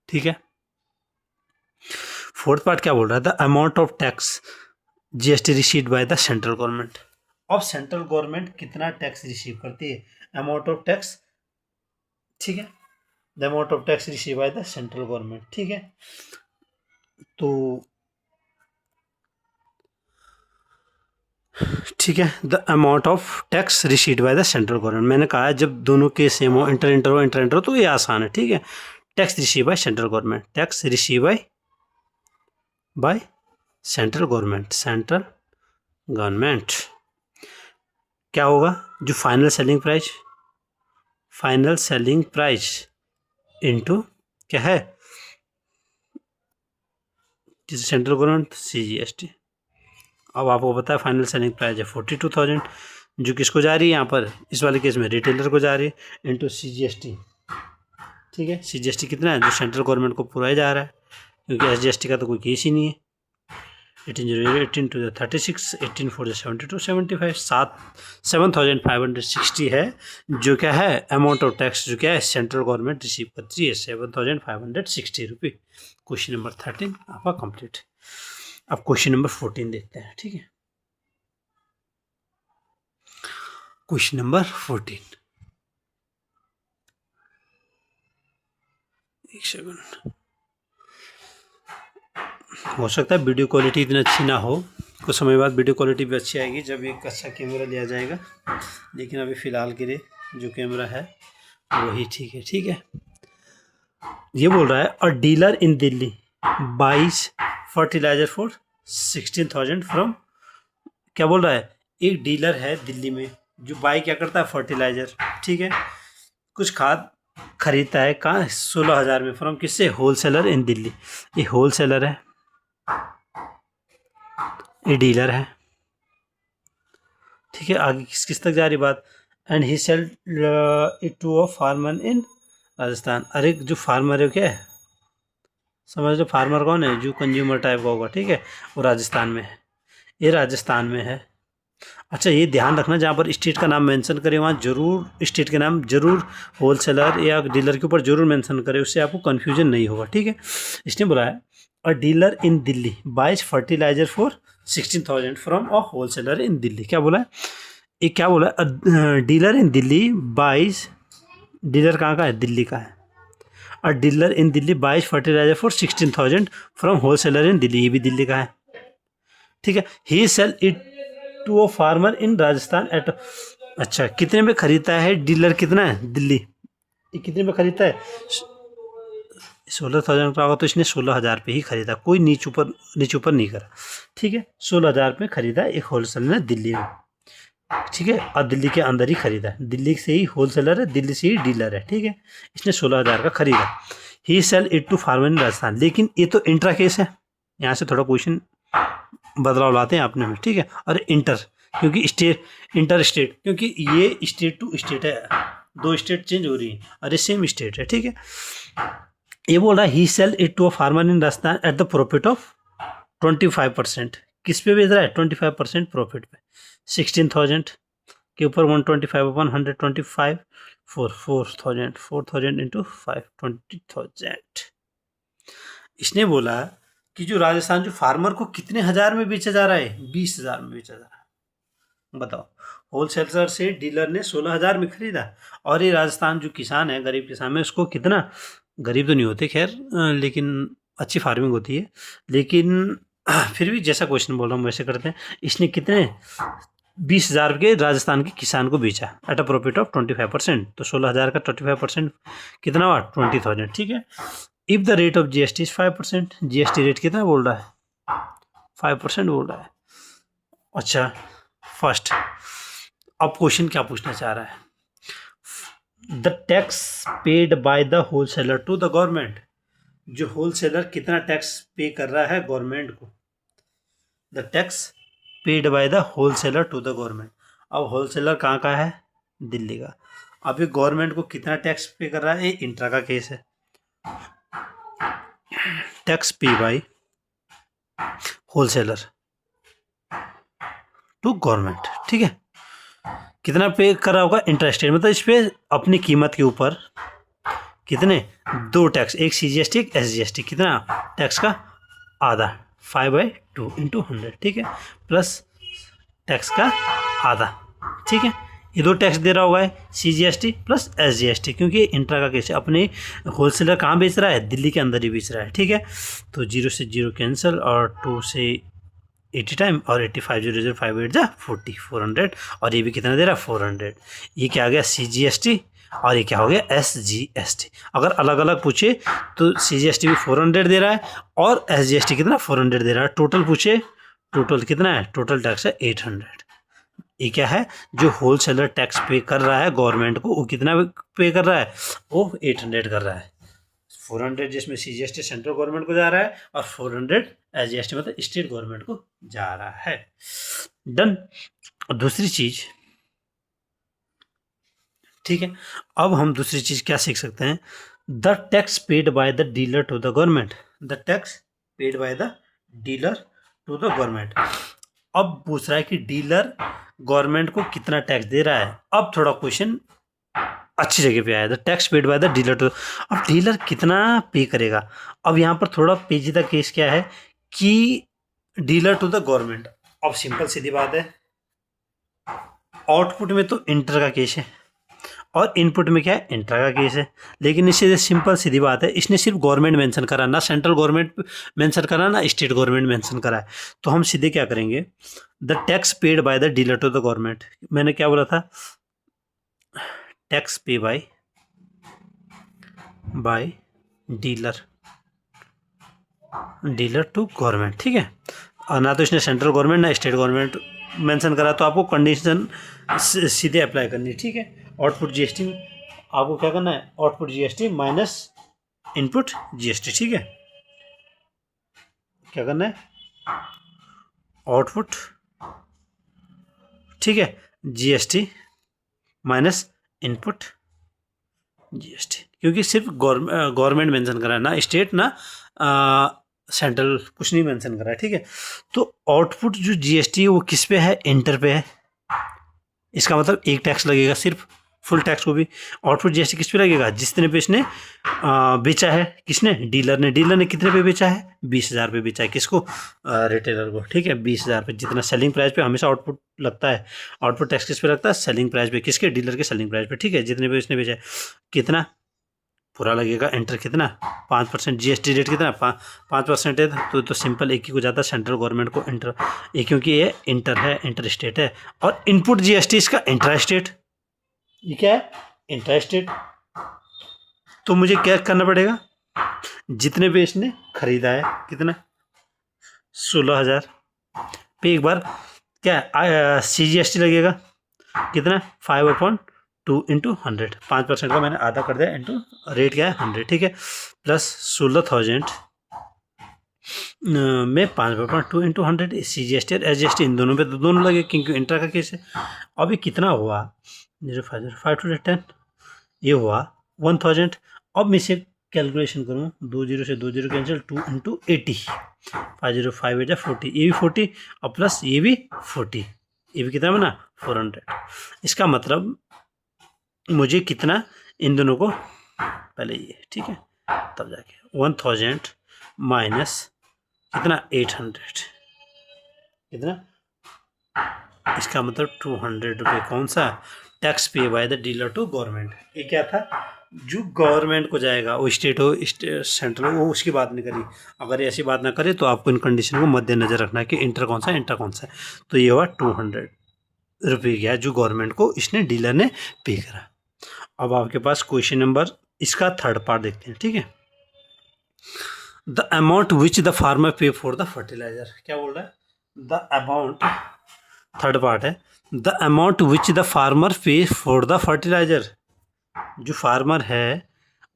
ठीक है, फोर्थ पार्ट क्या बोल रहा था, amount of tax GST received by the central government. अब सेंट्रल गवर्नमेंट कितना टैक्स रिसीव करती है, अमाउंट ऑफ टैक्स, ठीक है, the amount of tax receive by the central government, ठीक है। तो ठीक है, the amount of tax received by the central government, मैंने कहा जब दोनों के सेम हो, इंटर हो तो ये आसान है, ठीक है। Tax receive by central government, tax receive by central government क्या होगा, जो फाइनल सेलिंग प्राइस इनटू क्या है, सेंट्रल गवर्नमेंट CGST। अब आपको पता है फाइनल सेलिंग प्राइस है 42,000, जो किसको जा रही है यहाँ पर, इस वाले केस में रिटेलर को जा रही है, इनटू CGST, ठीक है। CGST कितना है, जो सेंट्रल गवर्नमेंट को पूरा ही जा रहा है, क्योंकि SGST का तो कोई केस ही नहीं है। 18 to the 36, 18 for the 72, 75, 7,560 है, जो क्या है अमाउंट ऑफ टैक्स, जो क्या है सेंट्रल गवर्नमेंट रिसीव करती है, 7,560 रुपये। क्वेश्चन नंबर 13 आपका कंप्लीट। अब क्वेश्चन नंबर 14 देखते हैं, ठीक है। क्वेश्चन नंबर 14, एक सेकंड, हो सकता है वीडियो क्वालिटी इतनी अच्छी ना हो, कुछ समय बाद वीडियो क्वालिटी भी अच्छी आएगी जब एक अच्छा कैमरा लिया जाएगा, लेकिन अभी फ़िलहाल के लिए जो कैमरा है वही ठीक है, ठीक है। ये बोल रहा है a dealer in Delhi buys fertiliser for 16,000 from, क्या बोल रहा है, एक डीलर है दिल्ली में जो बाई क्या करता है, फर्टिलाइजर, ठीक है, कुछ खाद खरीदता है, कहाँ, 16,000 में, फ्रॉम किससे, होलसेलर इन दिल्ली। ये होलसेलर है, ये डीलर है, ठीक है। आगे किस तक जा रही बात, and he sell it to a farmer in Rajasthan. अरे जो फार्मर है क्या है, समझ लो फार्मर कौन है, जो कंज्यूमर टाइप का होगा, ठीक है, वो राजस्थान में है, ये राजस्थान में है। अच्छा ये ध्यान रखना, जहाँ पर स्टेट का नाम मेंशन करें वहाँ जरूर स्टेट के नाम जरूर होलसेलर या डीलर के ऊपर जरूर मेंशन करें, उससे आपको कन्फ्यूजन नहीं होगा, ठीक है। इसने बोला है a dealer in Delhi buys fertiliser for 16,000 from a wholesaler in Delhi. क्या बोला है, एक क्या बोला है, dealer in Delhi buys, dealer कहाँ का है, दिल्ली का है। A dealer in Delhi buys fertiliser for 16,000 from wholesaler in Delhi, ये भी दिल्ली का है, ठीक है। He sell it to a farmer in Rajasthan at, अच्छा कितने में खरीदता है डीलर, कितना है दिल्ली, ये कितने में खरीदता है, 16,000 का होगा तो इसने 16,000 पे ही खरीदा, कोई नीचे ऊपर नहीं करा, ठीक है। 16,000 पे खरीदा एक होलसेलर ने दिल्ली में, ठीक है, और दिल्ली के अंदर ही खरीदा, दिल्ली से ही होलसेलर है, दिल्ली से ही डीलर है, ठीक है। इसने 16,000 का खरीदा। He sell it to farmer in Rajasthan, लेकिन ये तो इंट्रा केस है, यहाँ से थोड़ा क्वेश्चन बदलाव लाते हैं अपने में, ठीक है। और इंटर, क्योंकि इंटर स्टेट, क्योंकि ये स्टेट टू स्टेट है, दो स्टेट चेंज हो रही है और ये सेम स्टेट है, ठीक है। ये बोल रहा है he sell it to a farmer in Rajasthan at the profit of 25%, किस पे बेच रहा है, 25% प्रॉफिट पे, 16,000 के ऊपर 125 अपन 125 4,000 इंटू 5 20,000। इसने बोला कि जो राजस्थान जो फार्मर को कितने हजार में बेचा जा रहा है, 20,000 में बेचा जा रहा है। बताओ, होलसेलर से डीलर ने 16,000 में खरीदा, और ये राजस्थान जो किसान है, गरीब किसान में, उसको कितना, गरीब तो नहीं होते खैर, लेकिन अच्छी फार्मिंग होती है, लेकिन फिर भी जैसा क्वेश्चन बोल रहा हूँ वैसे करते हैं। इसने कितने 20,000 के राजस्थान के किसान को बेचा एट अ प्रॉफिट ऑफ 25%, तो 16,000 का 25% कितना हुआ, 20,000, ठीक है। If the rate of GST is 5%, GST rate कितना बोल रहा है, 5% बोल रहा है। अच्छा फर्स्ट, अब क्वेश्चन क्या पूछना चाह रहा है, the tax paid by the wholesaler to the government, जो होलसेलर कितना टैक्स पे कर रहा है गवर्नमेंट को, the tax paid by the wholesaler to the government. अब होलसेलर कहाँ का है, दिल्ली का। अब ये गवर्नमेंट को कितना टैक्स पे कर रहा है, ये इंट्रा का केस है, tax pay bye wholesaler to government, ठीक है। कितना पे कर रहा होगा, इंटरेस्टेड, मतलब इस पे अपनी कीमत के ऊपर कितने, दो टैक्स, एक CGST एक SGST, कितना टैक्स का, आधा 5/2 इंटू 100, ठीक है, प्लस टैक्स का आधा, ठीक है। ये दो टैक्स दे रहा होगा है, CGST प्लस SGST, क्योंकि इंट्रा का केस है। अपने होलसेलर कहाँ बेच रहा है, दिल्ली के अंदर ही बेच रहा है, ठीक है। तो 0 से 0 कैंसिल और 2 से 80 टाइम और 85 0 0 5 8 जा 40 400, और ये भी कितना दे रहा है 400। ये क्या आ गया CGST और ये क्या हो गया SGST। अगर अलग अलग पूछे तो CGST भी 400 दे रहा है और SGST कितना 400 दे रहा है। टोटल पूछे, टोटल कितना है, टोटल टैक्स है 800। ये क्या है, जो होलसेलर टैक्स पे कर रहा है गवर्नमेंट को, वो कितना पे कर रहा है, वो 800 कर रहा है। 400 जिसमें CGST सेंट्रल गवर्नमेंट को जा रहा है और 400 SGST मतलब स्टेट गवर्नमेंट को जा रहा है। डन। दूसरी चीज, ठीक है, अब हम दूसरी चीज क्या सीख सकते हैं, the tax paid by the dealer to the government. The tax paid by the dealer to the government. अब पूछ रहा है कि डीलर गवर्नमेंट को कितना टैक्स दे रहा है। अब थोड़ा क्वेश्चन अच्छी जगह पे आया, the tax paid by the dealer to. अब डीलर कितना पे करेगा। अब यहाँ पर थोड़ा पेचीदा केस क्या है कि डीलर टू द गवर्नमेंट। अब सिंपल सीधी बात है, आउटपुट में तो इंटर का केस है और इनपुट में क्या है, इंट्रा का केस है। लेकिन इससे सिंपल सीधी बात है, इसने सिर्फ गवर्नमेंट मेंशन करा, ना सेंट्रल गवर्नमेंट मेंशन करा ना स्टेट गवर्नमेंट मेंशन करा है। तो हम सीधे क्या करेंगे, the tax paid by the dealer to the government. मैंने क्या बोला था, tax pay by dealer to government, ठीक है। और ना तो इसने सेंट्रल गवर्नमेंट ना स्टेट गवर्नमेंट मेंशन करा, तो आपको कंडीशन सीधे अप्लाई करनी है, ठीक है। आउटपुट GST आपको क्या करना है, output GST minus input GST, ठीक है। क्या करना है, आउटपुट, ठीक है, GST माइनस इनपुट GST, क्योंकि सिर्फ गवर्नमेंट मेंशन करा है, ना स्टेट ना सेंट्रल, कुछ नहीं मेंशन करा है, ठीक है। तो आउटपुट जो GST है वो किस पे है, इंटर पे है। इसका मतलब एक टैक्स लगेगा सिर्फ, फुल टैक्स को भी। आउटपुट GST किस पे लगेगा, जितने पे इसने बेचा है, किसने, डीलर ने कितने पे बेचा है, 20,000 पे बेचा है। किसको, रिटेलर को, ठीक है, 20,000 पे। जितना सेलिंग प्राइस पे हमेशा आउटपुट लगता है, आउटपुट टैक्स किस पे लगता है, सेलिंग प्राइस पे, किसके, डीलर के सेलिंग प्राइस पे, ठीक है। जितने पे इसने बेचा है कितना पूरा लगेगा, इंटर कितना 5%, GST रेट कितना 5% है। तो सिंपल एक ही को जाता है सेंट्रल गवर्नमेंट को इंटर, ये क्योंकि ये इंटर है, इंटर स्टेट है। और इनपुट GST इसका इंट्रा स्टेट, ये क्या है, इंट्रा स्टेट। तो मुझे क्या करना पड़ेगा, जितने पे इसने खरीदा है, कितना 16,000 पे एक बार क्या CGST लगेगा, कितना 5/2 इंटू 100, 5% का मैंने आधा कर दिया, इंटू रेट क्या है 100, ठीक है। प्लस 16,000 में 5/2 इंटू 100, CGST और SGST इन दोनों पे तो दोनों लगे, क्योंकि इंट्रा का केस है। अभी कितना हुआ, 0.5 to 10, ये हुआ 1,000। अब मैं इसे कैलकुलेशन करूँ, 20 से 20 कैंसिल, 2 इंटू 80, 505 है 40, ये भी 40 और प्लस ये भी 40, ये भी कितना बना 400। इसका मतलब मुझे कितना, इन दोनों को पहले ये, ठीक है, तब जाके 1,000 माइनस कितना 800, कितना, इसका मतलब 200 रुपये। कौन सा, tax pay by the dealer to government. ये क्या था, जो गवर्नमेंट को जाएगा, वो स्टेट हो सेंट्रल हो, वो उसकी बात नहीं करी। अगर ऐसी बात ना करे तो आपको इन कंडीशन को मद्देनजर रखना है कि इंटर कौन सा है, इंटर कौन सा है। तो ये हुआ 200 रुपये गया जो गवर्नमेंट को इसने, डीलर ने पे करा। अब आपके पास क्वेश्चन नंबर, इसका थर्ड पार्ट देखते हैं, ठीक है। The amount which the farmer पे फॉर द फर्टिलाइजर, क्या बोल रहा है, द अमाउंट, थर्ड पार्ट है, the amount which the farmer पे फॉर द फर्टिलाइजर। जो फार्मर है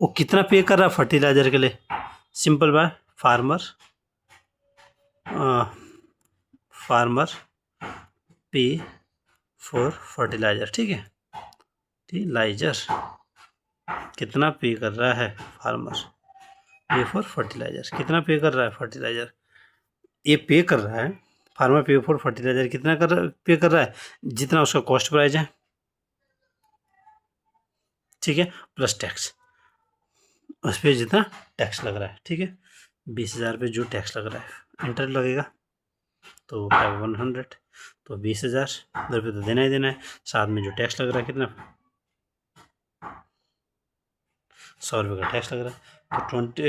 वो कितना पे कर रहा है फर्टिलाइजर के लिए। सिंपल बात, फार्मर पे फॉर फर्टिलाइजर, ठीक है, फर्टिलाइजर कितना पे कर रहा है, फार्मर पे फॉर फर्टिलाइजर कितना पे कर रहा है, फर्टिलाइजर ये पे कर रहा है। फार्मर पे फॉर फर्टिलाइजर कितना पे कर रहा है, जितना उसका कॉस्ट प्राइस है, ठीक है, प्लस टैक्स, उस पर जितना टैक्स लग रहा है, ठीक है। 20,000 पे जो टैक्स लग रहा है इंटर लगेगा तो 100, तो 20,000 रुपये तो देना ही देना है, साथ में जो टैक्स लग रहा है कितना 100 रुपये का टैक्स लग रहा है, तो 20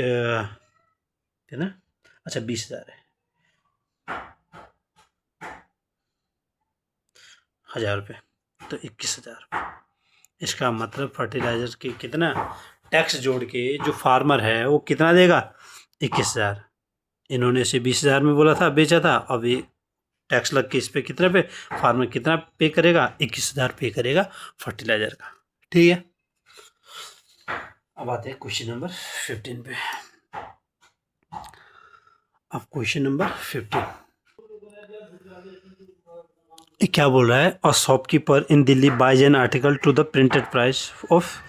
कितना, अच्छा 20,000 है, 1,000 रुपये तो 21,000। इसका मतलब फर्टिलाइज़र के कितना टैक्स जोड़ के जो फार्मर है वो कितना देगा 21,000। इन्होंने इसे 20,000 में बोला था, बेचा था, अब ये टैक्स लग के इस पे कितने पे फार्मर कितना पे करेगा 21,000 पे करेगा फर्टिलाइज़र का। ठीक है, अब आते हैं क्वेश्चन नंबर 15 पे। अब क्वेश्चन नंबर 15 क्या बोल रहा है, a shopkeeper in Delhi buys an article to the printed price of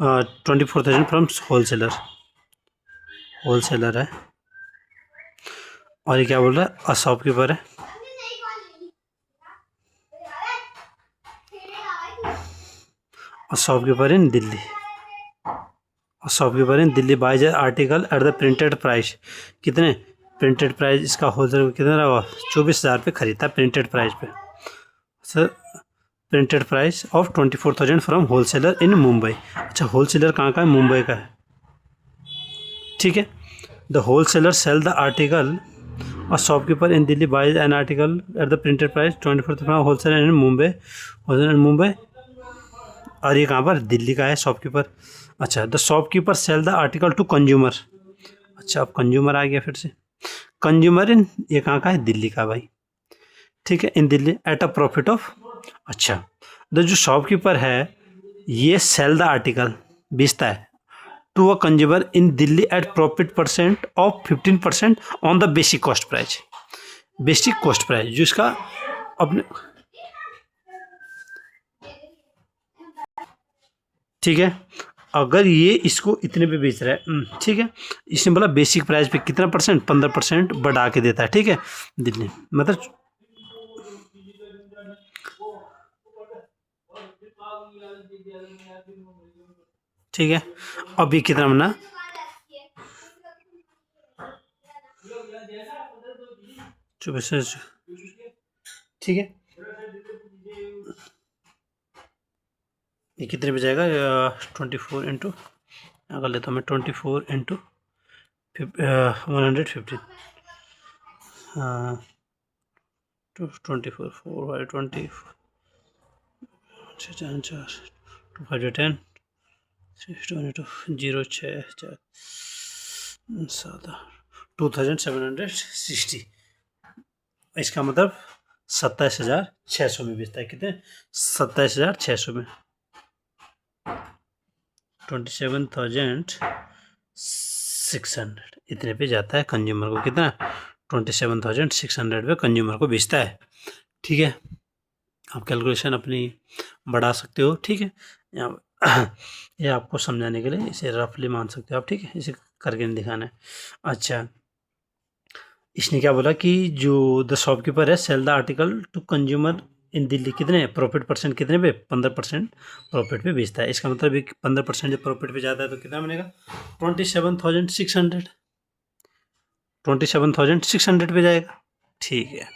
24,000 from wholesaler है, और ये क्या बोल रहा है, अ शॉपकीपर है, shopkeeper in Delhi, shopkeeper in Delhi buys article at the printed price, कितने प्रिंटेड प्राइस इसका होलसेल कितना रहा 24,000 पे खरीदता है प्रिंटेड प्राइस पे, sir printed price of 24,000 from wholesaler in Mumbai. अच्छा होलसेलर कहाँ का है, मुंबई का है। ठीक है, the wholesaler sell the article, a shopkeeper in Delhi buys an article at the printed price 24,000 from wholesaler in Mumbai, और ये कहाँ पर, दिल्ली का है शॉपकीपर। अच्छा, the shopkeeper sell the article to consumer, अच्छा अब कंज्यूमर आ गया फिर से, कंज्यूमर इन, ये कहाँ का है, दिल्ली का भाई। ठीक है, in Delhi at a profit of, अच्छा द जो शॉपकीपर है ये सेल द आर्टिकल बेचता है to a consumer in Delhi at profit percent of 15% on the basic cost price, basic cost price जो इसका अपने, ठीक है, अगर ये इसको इतने पे बेच रहा है, ठीक है, इसने बोला बेसिक प्राइस पे कितना परसेंट, 15% बढ़ा के देता है। ठीक है, दिल्ली मतलब, ठीक है, अब ये कितना बना, ठीक है, ये कितने पे जाएगा 24 इंटू, अगर लेता हूँ मैं 24 इंटू 150, 24 4 बाई 20 2 5 10 0 6 4 7 2760, इसका मतलब 27,600 में बेचता है, कितने 27,600 में, 27,600 इतने पे जाता है कंज्यूमर को, कितना 27,600 पे कंज्यूमर को बेचता है। ठीक है, आप कैलकुलेशन अपनी बढ़ा सकते हो। ठीक है, ये आपको समझाने के लिए इसे रफली मान सकते हो आप। ठीक है, इसे करके नहीं दिखाना है। अच्छा, इसने क्या बोला कि जो द शॉपकीपर है sell the article to consumer in Delhi, कितने प्रॉफिट परसेंट, कितने पे 15% प्रॉफिट पे बेचता है। इसका मतलब 15% जब प्रॉफिट पे जाता है तो कितना बनेगा 27,600, 27,600 पे जाएगा। ठीक है,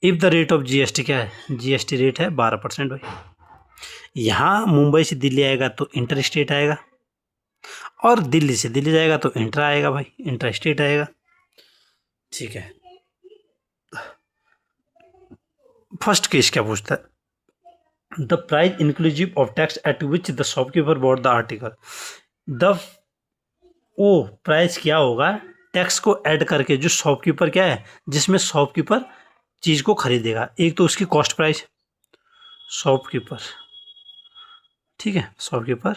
if the rate of GST क्या है, जीएसटी रेट है 12% भाई। यहाँ मुंबई से दिल्ली आएगा तो इंटर स्टेट आएगा, और दिल्ली से दिल्ली जाएगा तो इंटर आएगा भाई, इंटर स्टेट आएगा। ठीक है, फर्स्ट केस क्या पूछता है, the price inclusive of tax at which the shopkeeper bought the article, the वो प्राइस क्या होगा टैक्स को ऐड करके जो शॉपकीपर क्या है जिसमें शॉपकीपर चीज़ को खरीदेगा। एक तो उसकी कॉस्ट प्राइस शॉपकीपर, ठीक है, शॉपकीपर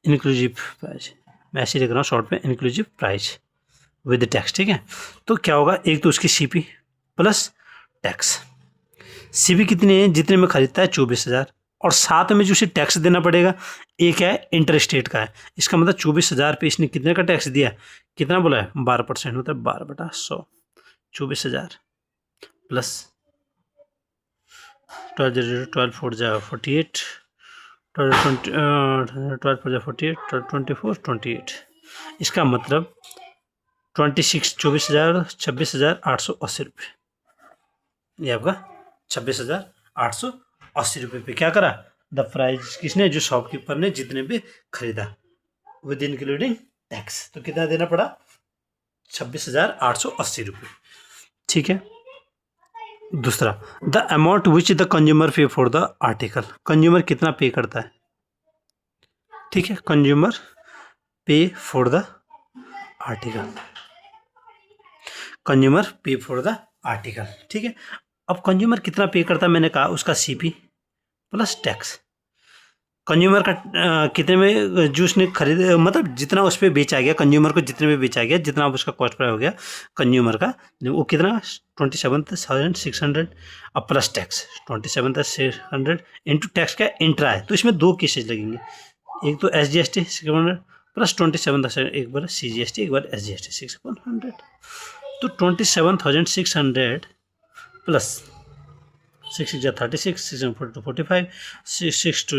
इंक्लूसिव प्राइस, मैं ऐसे लिख रहा हूँ शॉर्ट में, इंक्लूसिव प्राइस विद टैक्स। ठीक है, तो क्या होगा, एक तो उसकी सीपी प्लस टैक्स, सीपी कितनी है, जितने में खरीदता है 24,000, और साथ में जो उसे टैक्स देना पड़ेगा एक है इंटर स्टेट का है। इसका मतलब 24,000 पे इसने कितने का टैक्स दिया, कितना बोला है 12%, मतलब 12/100, 24,000 प्लस 12 4 जा 48, 12 4 जा 48, 24 28, इसका मतलब 26,880 रुपये, ये आपका 26,880 रुपये पे क्या करा द प्राइस, किसने, जो शॉपकीपर ने जितने भी खरीदा विद इंक्लूडिंग टैक्स। तो कितना देना पड़ा, 26,880 रुपये। ठीक है। दूसरा, the amount which the consumer pay for the article, consumer कितना पे करता है। ठीक है, consumer pay for the article, consumer pay for the article. ठीक है, अब कंज्यूमर कितना पे करता है, मैंने कहा उसका सीपी प्लस टैक्स। कंज्यूमर का कितने में जो उसने खरीदे, मतलब जितना उस पर बेचा गया, कंज्यूमर को जितने में बेचा गया, जितना उसका कॉस्ट प्राइस हो गया कंज्यूमर का, वो कितना 27,600 अब प्लस टैक्स 27,600 इंटू टैक्स का इंट्रा है। तो इसमें दो केसेज लगेंगे, एक तो SGST 600 प्लस 27,000, एक बार CGST एक बार SGST 600। तो 27,600 प्लस 6 6 36, 6 4 45, 6 2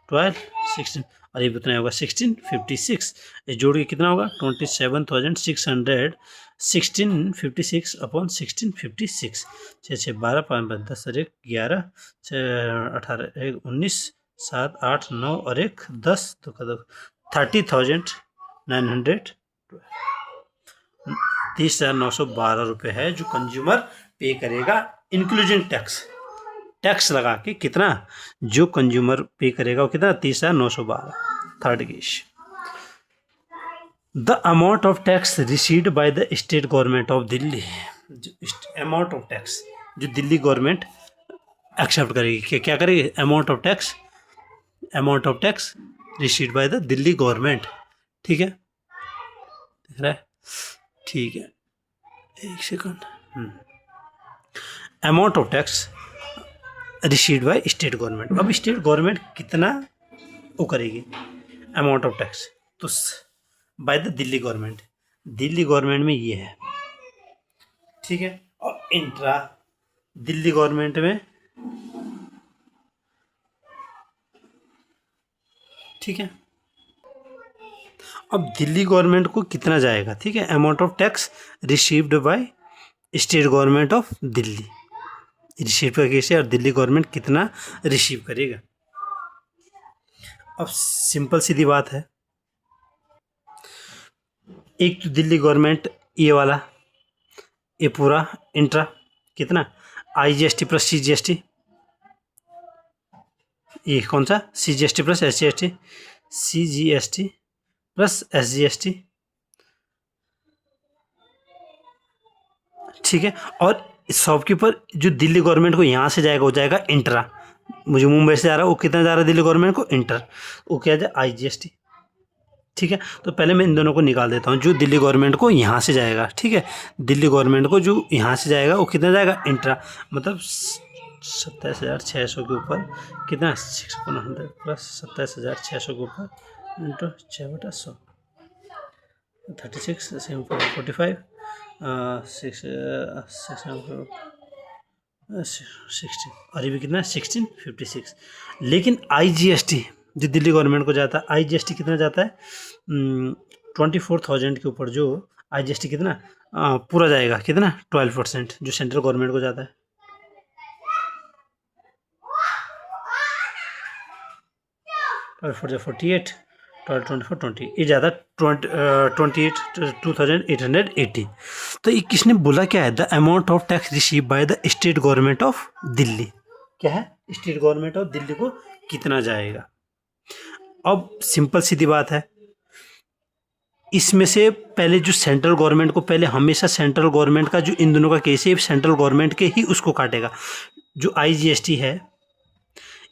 12 16, और ये कितना होगा 1656। ये जोड़ के कितना होगा 27,600 1656 अपॉन 1656। 6 6 12 5 5 10 और 1 11 6 18 1 19 7 8 9 और 1 10 तो 30,900 30,912 रुपये है जो कंज्यूमर पे करेगा इंक्लूडिंग टैक्स। टैक्स लगा के कितना जो कंज्यूमर पे करेगा वो कितना 30,912। Third case, the amount of tax received by the state government of Delhi, amount of tax जो दिल्ली गवर्नमेंट एक्सेप्ट करेगी, क्या करेगी, amount of tax received by the Delhi government. ठीक है, दिख रहा है, ठीक है, एक second. Amount of tax received by state government, अब स्टेट गवर्नमेंट कितना वो करेगी अमाउंट ऑफ टैक्स, तो बाय द दिल्ली गवर्नमेंट में ये है। ठीक है, और इंट्रा दिल्ली गवर्नमेंट में, ठीक है, अब दिल्ली गवर्नमेंट को कितना जाएगा। ठीक है, amount of tax received by state government of Delhi, receive का केस है, और दिल्ली गवर्नमेंट कितना रिसीव करेगा। अब सिंपल सीधी बात है, एक तो दिल्ली गवर्नमेंट ये वाला, ये पूरा इंट्रा कितना IGST प्लस CGST, ये कौन सा CGST plus SGST, CGST plus SGST। ठीक है, और शॉपकीपर जो दिल्ली गवर्नमेंट को यहाँ से जाएगा वो जाएगा इंट्रा, मुझे मुंबई से जा रहा है वो कितना जा रहा है दिल्ली गवर्नमेंट को इंटर, वो क्या जाए IGST। ठीक है, तो पहले मैं इन दोनों को निकाल देता हूँ, जो दिल्ली गवर्नमेंट को यहाँ से जाएगा। ठीक है, दिल्ली गवर्नमेंट को जो यहाँ से जाएगा वो कितना जाएगा इंट्रा, मतलब 27,600 के ऊपर कितना 600 प्लस 27,600 के ऊपर इंटू 6/100 36 45 16 और ये भी कितना 1656। लेकिन IGST जो दिल्ली गवर्नमेंट को जाता है, IGST कितना जाता है 24,000 के ऊपर, जो IGST कितना पूरा जाएगा कितना 12% जो सेंट्रल गवर्नमेंट को जाता है। और 48 12 24 20 ये ज़्यादा 28,880। तो ये किसने बोला क्या है, the amount of tax receive bye the state government of Delhi, क्या है स्टेट गवर्नमेंट ऑफ दिल्ली को कितना जाएगा। अब सिंपल सीधी बात है, इसमें से पहले जो सेंट्रल गवर्नमेंट को, पहले हमेशा सेंट्रल गवर्नमेंट का जो इन दोनों का केस है सेंट्रल गवर्नमेंट के ही उसको काटेगा। जो IGST है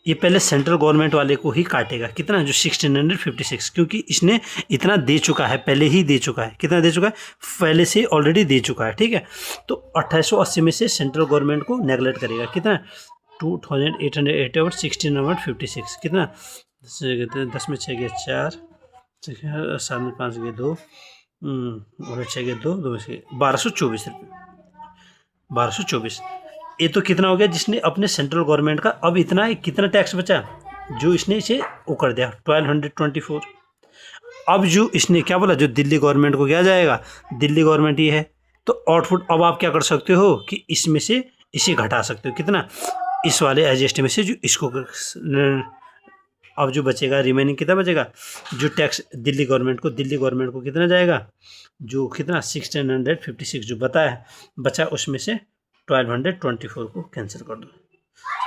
ये पहले सेंट्रल गवर्नमेंट वाले को ही काटेगा, कितना जो 1656, क्योंकि इसने इतना दे चुका है, पहले ही दे चुका है, कितना दे चुका है पहले से ऑलरेडी दे चुका है। ठीक है, तो 2880 में से सेंट्रल गवर्नमेंट को नेगलेक्ट करेगा, कितना 2880 और 1656 कितना 10 में 6 गए 4 7 में 5 गए 2 और 6 गए 2 2 में 1224 रुपये 1224। ये तो कितना हो गया जिसने अपने सेंट्रल गवर्नमेंट का, अब इतना कितना टैक्स बचा जो इसने इसे वो कर दिया 1224। अब जो इसने क्या बोला, जो दिल्ली गवर्नमेंट को क्या जाएगा, दिल्ली गवर्नमेंट ये है, तो आउटपुट अब आप क्या कर सकते हो कि इसमें से इसे घटा सकते हो, कितना, इस वाले एडजस्ट में से जो इसको, अब जो बचेगा रिमेनिंग कितना बचेगा, जो टैक्स दिल्ली गवर्नमेंट को कितना जाएगा, जो कितना 1656 जो बचा उसमें से 1224 को कैंसिल कर दो।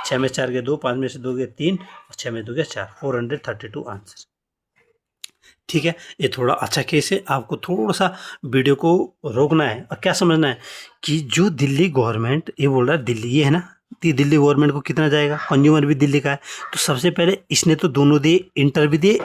6 में 4 गए 2, 5 में से 2 गए 3 और 6 में 2 गए 4, 432 आंसर। ठीक है, ये थोड़ा अच्छा केस है, आपको थोड़ा सा वीडियो को रोकना है और क्या समझना है कि जो दिल्ली गवर्नमेंट, ये बोल रहा है दिल्ली, ये है ना, दिल्ली गवर्नमेंट को कितना जाएगा, कंज्यूमर भी दिल्ली का है, तो सबसे पहले इसने तो दोनों दिए, इंटर भी दिए,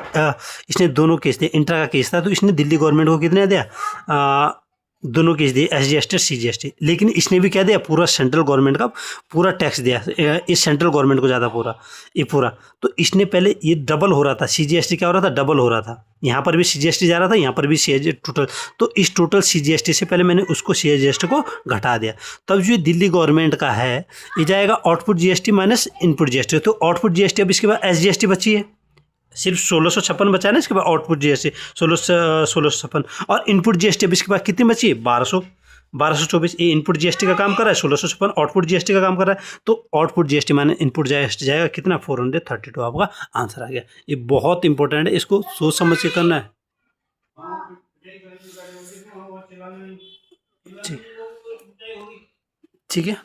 इसने दोनों केस दिए, इंटर का केस था तो इसने दिल्ली गवर्नमेंट को कितना दिया, दोनों केस दिए, SGST और CGST, लेकिन इसने भी क्या दिया, पूरा सेंट्रल गवर्नमेंट का पूरा टैक्स दिया, इस सेंट्रल गवर्नमेंट को ज़्यादा पूरा, ये पूरा, तो इसने पहले ये डबल हो रहा था, CGST क्या हो रहा था, डबल हो रहा था, यहाँ पर भी CGST जा रहा था, यहाँ पर भी टोटल, तो इस टोटल CGST से पहले मैंने उसको CGST को घटा दिया, तब जो दिल्ली गवर्नमेंट का है ये जाएगा output GST minus input GST, तो आउटपुट GST, अब इसके बाद SGST बची है, सिर्फ 1656 बचा है ना, इसके बाद आउटपुट GST 1656 और इनपुट GST अब इसके बाद कितनी बची है, 1224, ये इनपुट GST का काम कर रहा है, 1656 आउटपुट GST का काम कर रहा है, तो आउटपुट GST माने इनपुट GST जाएगा कितना, 432 आपका आंसर आ गया। ये बहुत इंपॉर्टेंट है, इसको सोच समझ के करना है। ठीक है,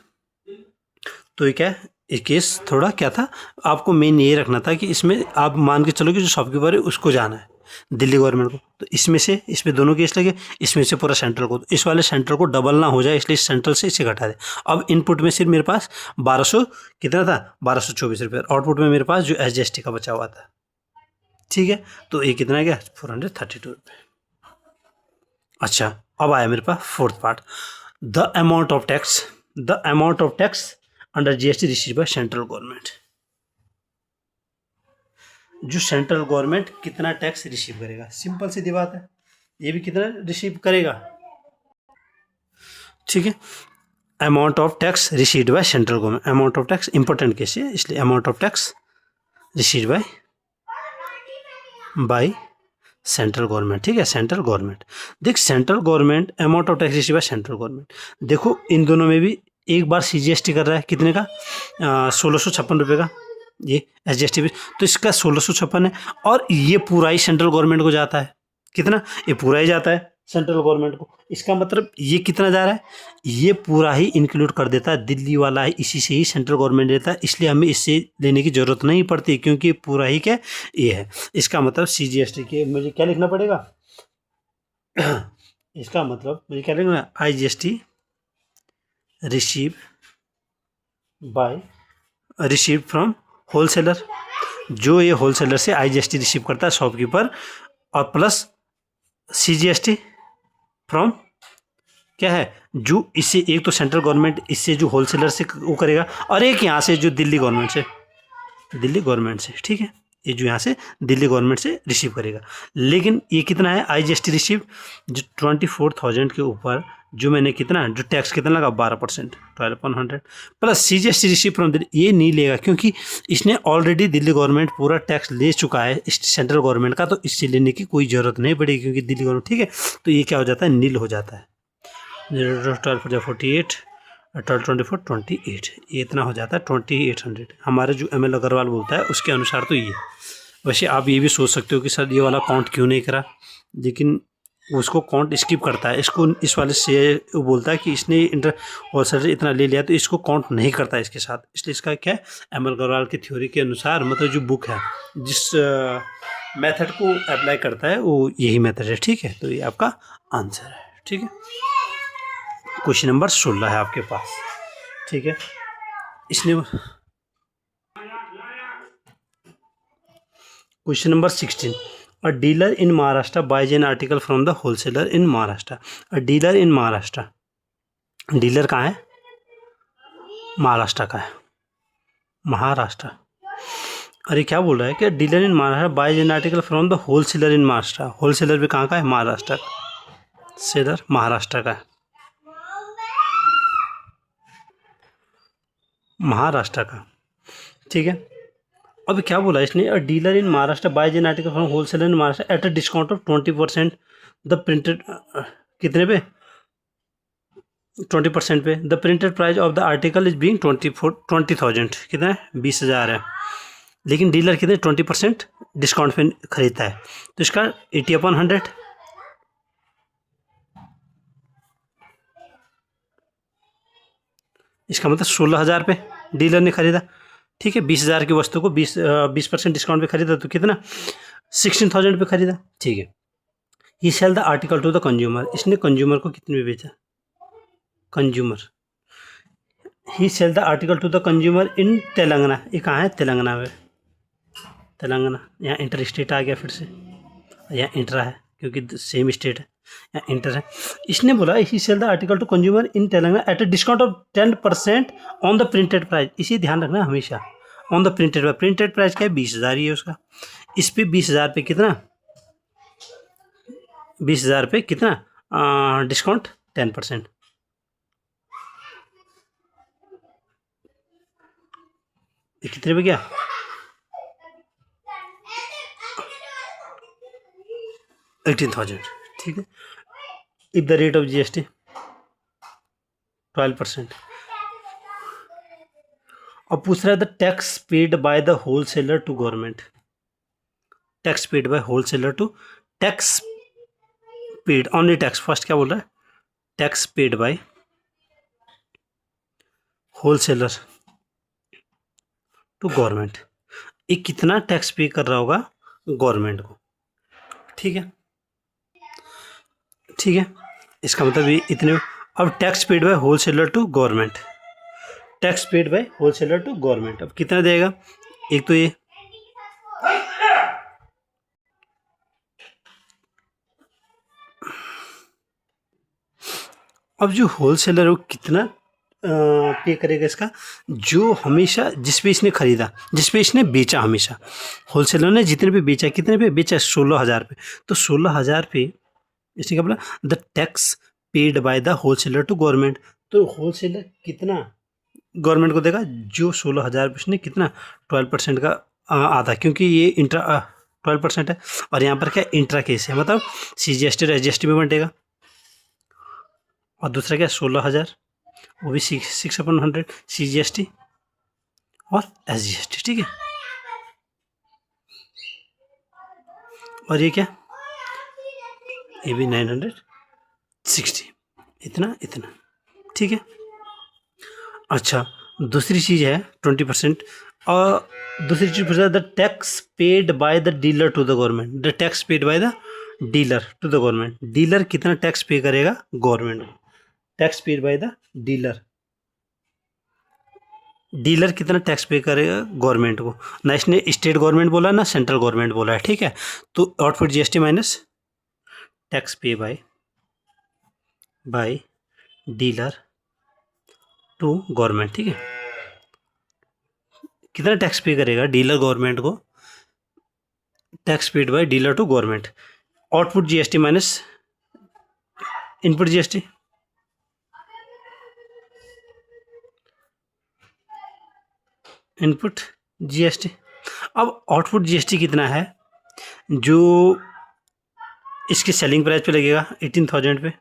तो ये क्या है, ये केस थोड़ा क्या था, आपको मेन ये रखना था कि इसमें आप मान के चलो कि जो शॉपकीपर है उसको जाना है दिल्ली गवर्नमेंट को, तो इसमें दोनों केस लगे, इसमें से पूरा सेंट्रल को, तो इस वाले सेंट्रल को डबल ना हो जाए इसलिए सेंट्रल से इसे घटा दे। अब इनपुट में सिर्फ मेरे पास 1200 कितना था, 1224 रुपये, आउटपुट में मेरे पास जो SGST का बचा हुआ था। ठीक है, तो ये कितना गया, 432 रुपये। अच्छा, अब आया मेरे पास fourth part, the amount of tax under GST receive by central government. जो सेंट्रल गवर्नमेंट कितना टैक्स रिसीव करेगा, सिंपल सी बात है, ये भी कितना रिसीव करेगा। ठीक है, amount of tax received by central government, amount of tax important case है इसलिए amount of tax received by central government. ठीक है, सेंट्रल गवर्नमेंट, देख central government amount of tax receive by central government, देखो इन दोनों में भी एक बार CGST कर रहा है कितने का, 1656 रुपये का, ये SGST भी, तो इसका 1656 है, और ये पूरा ही सेंट्रल गवर्नमेंट को जाता है, कितना, ये पूरा ही जाता है सेंट्रल गवर्नमेंट को, इसका मतलब ये कितना जा रहा है, ये पूरा ही इंक्लूड कर देता है, दिल्ली वाला है, इसी से ही सेंट्रल गवर्नमेंट देता है, इसलिए हमें इससे लेने की जरूरत नहीं पड़ती क्योंकि पूरा ही क्या ये है। इसका मतलब CGST के मुझे क्या लिखना पड़ेगा इसका मतलब मुझे क्या लिखना है, IGST रिसीव फ्रॉम होलसेलर, जो ये होलसेलर से IGST रिसीव करता है शॉपकीपर, और प्लस CGST फ्रॉम क्या है, जो इससे एक तो सेंट्रल गवर्नमेंट इससे जो होलसेलर से वो करेगा, और एक यहाँ से जो दिल्ली गवर्नमेंट से, ठीक है, ये जो यहाँ से दिल्ली गवर्नमेंट से रिसीव करेगा, लेकिन ये कितना है IGST रिसीव, जो 24,000 के ऊपर जो मैंने कितना, जो टैक्स कितना लगा 12%, 12,100 plus CGST receive from Delhi, ये नहीं लेगा क्योंकि इसने ऑलरेडी दिल्ली गवर्नमेंट पूरा टैक्स ले चुका है सेंट्रल गवर्नमेंट का, तो इससे लेने की कोई ज़रूरत नहीं पड़ेगी क्योंकि दिल्ली गवर्नमेंट, ठीक है, तो ये क्या हो जाता है, नील हो जाता है, 12 24 28, ये इतना हो जाता है 2800, हमारे जो ML अग्रवाल बोलता है उसके अनुसार तो ये। वैसे आप ये भी सोच सकते हो कि सर ये वाला काउंट क्यों नहीं करा, लेकिन उसको काउंट स्किप करता है, इसको इस वाले से वो बोलता है कि इसने इंटर होलसेलर से इतना ले लिया तो इसको काउंट नहीं करता इसके साथ, इसलिए इसका क्या है, ML अग्रवाल की थ्योरी के अनुसार, मतलब जो बुक है जिस मेथड को अप्लाई करता है वो यही मेथड है। ठीक है, तो ये आपका आंसर है। ठीक है, क्वेश्चन नंबर 16 है आपके पास। ठीक है, इसने question number 16, a dealer in Maharashtra buys an article from the wholesaler in Maharashtra. A dealer in Maharashtra, dealer कहाँ है, महाराष्ट्र का है, महाराष्ट्र। अरे क्या बोल रहा है कि dealer in Maharashtra buys an article from the wholesaler in Maharashtra, wholesaler भी कहाँ का है, महाराष्ट्र, सेलर महाराष्ट्र का है, महाराष्ट्र का। ठीक है, अब क्या बोला इसने, a dealer in Maharashtra buys an article from wholesaler in Maharashtra at a discount of 20% the printed, कितने पे, 20% पे, the printed price of the article is being 20,000, कितना है, 20,000 है, लेकिन डीलर कितने 20% डिस्काउंट पे खरीदता है, तो इसका 80/100, इसका मतलब 16,000 पे डीलर ने खरीदा, ठीक है, 20,000 की वस्तु को 20% डिस्काउंट पे खरीदा तो कितना 16,000 पे खरीदा, ठीक है। He sell the article to the consumer, इसने कंज्यूमर को कितने में बेचा, consumer, he sell the article to the consumer in Telangana, ये कहाँ है, तेलंगाना में, तेलंगाना, यहाँ इंटर स्टेट आ गया फिर से, यहाँ इंट्रा है क्योंकि सेम स्टेट है, यहाँ इंटर है। इसने बोला he sell the article to consumer in Telangana at a discount of 10% on the printed price, इसे ध्यान रखना हमेशा, ऑन द प्रिंटेड प्राइस क्या है, 20,000 ही है उसका, इस पे 20,000 पे कितना, 20,000 पे कितना डिस्काउंट 10%, ये कितने पे गया, 18,000, ठीक है। If the rate of GST 12%। अब पूछ रहा है the tax paid by the wholesaler to government, tax paid by wholesaler to, tax paid only tax, first क्या बोल रहा है, tax paid by wholesaler to government, ये कितना टैक्स पे कर रहा होगा गवर्नमेंट को, ठीक है, ठीक है, इसका मतलब ये इतने। अब tax paid by wholesaler to government, tax paid by wholesaler to government, अब कितना देगा, एक तो ये, अब जो होलसेलर है वो कितना पे करेगा इसका, जो हमेशा जिस पे इसने खरीदा, जिस पे इसने बेचा, हमेशा होलसेलर ने जितने पे बेचा, कितने पे बेचा, 16,000 पे, तो 16,000 पे इसने क्या बोला, the tax paid by the wholesaler to government, तो होलसेलर कितना गवर्नमेंट को देगा, जो 16,000 पे उसने कितना 12% का आधा, क्योंकि ये इंट्रा 12% है, और यहाँ पर क्या इंट्रा केस है, मतलब CGST और SGST में बंटेगा, और दूसरा क्या 16,000, वो भी 6/100 CGST और SGST, ठीक है, और ये क्या, ये भी 960, इतना इतना, ठीक है। अच्छा, दूसरी चीज़ है 20%, और दूसरी चीज़ पूछा the tax paid by the dealer to the government, the tax paid by the dealer to the government, dealer कितना टैक्स पे करेगा गवर्नमेंट को, tax paid by the dealer, dealer कितना टैक्स पे करेगा गवर्नमेंट को, ना इसने state government बोला ना सेंट्रल गवर्नमेंट बोला है, ठीक है, तो output GST minus tax pay by dealer to government, ठीक है, कितना टैक्स पे करेगा डीलर गवर्नमेंट को, tax paid by dealer to government, output GST minus input GST, input GST। अब आउटपुट GST कितना है, जो इसकी सेलिंग प्राइस पे लगेगा 18,000 पे,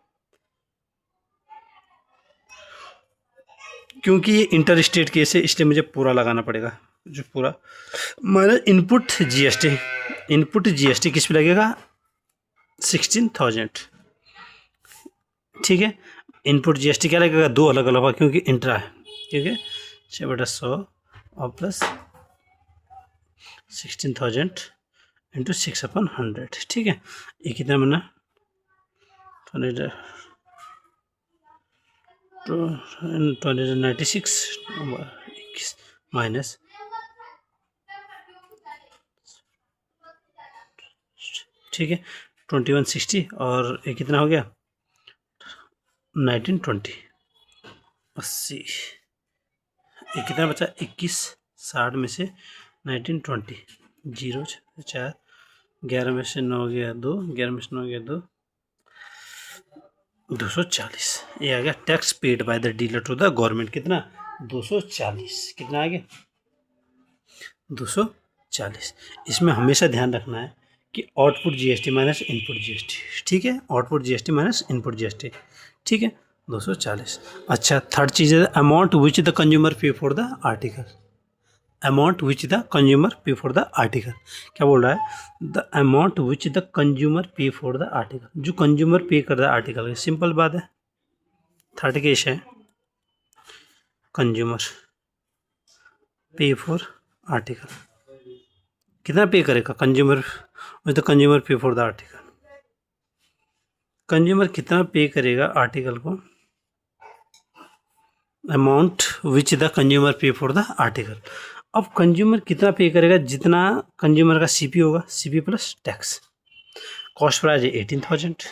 क्योंकि ये इंटर स्टेट केस है इसलिए मुझे पूरा लगाना पड़ेगा, जो पूरा माइनस इनपुट GST किस पे लगेगा 16,000, ठीक है, इनपुट GST क्या लगेगा, दो अलग अलग क्योंकि इंट्रा है, ठीक है, 6/100 और प्लस 16,000 इंटू 6/100, ठीक है, ये कितना बना 96 माइनस, ठीक है, 2160, और ये कितना हो गया 1920, 80, ये कितना बचा 2160 में से 1920, 0 4, 11 में से 9 गया 2, 11 में से 9 गया 2, 240, ये आ गया tax paid by the dealer to the government, कितना 240, कितना आ गया 240, 240। इसमें हमेशा ध्यान रखना है कि output GST minus input GST, ठीक है, output GST minus input GST, ठीक है, 240। अच्छा, थर्ड चीज़ है amount which the consumer pay for the article, amount which the consumer pay for the article. क्या बोल रहा है, the amount which the consumer pay for the article, जो consumer pay कर रहा है आर्टिकल, सिंपल बात है। थर्ड केस है कंज्यूमर पे फॉर आर्टिकल, कितना पे करेगा consumer with the consumer pay for the article, consumer कितना पे करेगा आर्टिकल को, amount which the consumer pay for the article. अब कंज्यूमर कितना पे करेगा, जितना कंज्यूमर का सीपी होगा, CP plus tax, cost price है 18,000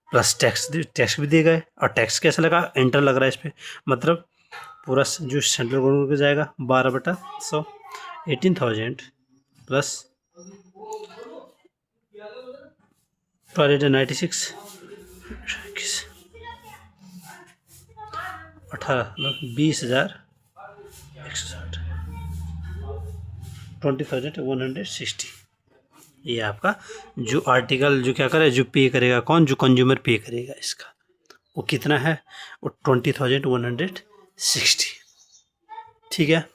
प्लस टैक्स भी देगा, और टैक्स कैसा लगा, एंटर लग रहा है इस पर, मतलब पूरा जो सेंट्रल गवर्नमेंट को जाएगा 12/100, 18,000 प्लस 1296, 18,20,160, 20,160। ये आपका जो आर्टिकल जो क्या करे, जो पे करेगा कौन, जो कंज्यूमर पे करेगा इसका, वो कितना है, वो 20,160, ठीक है।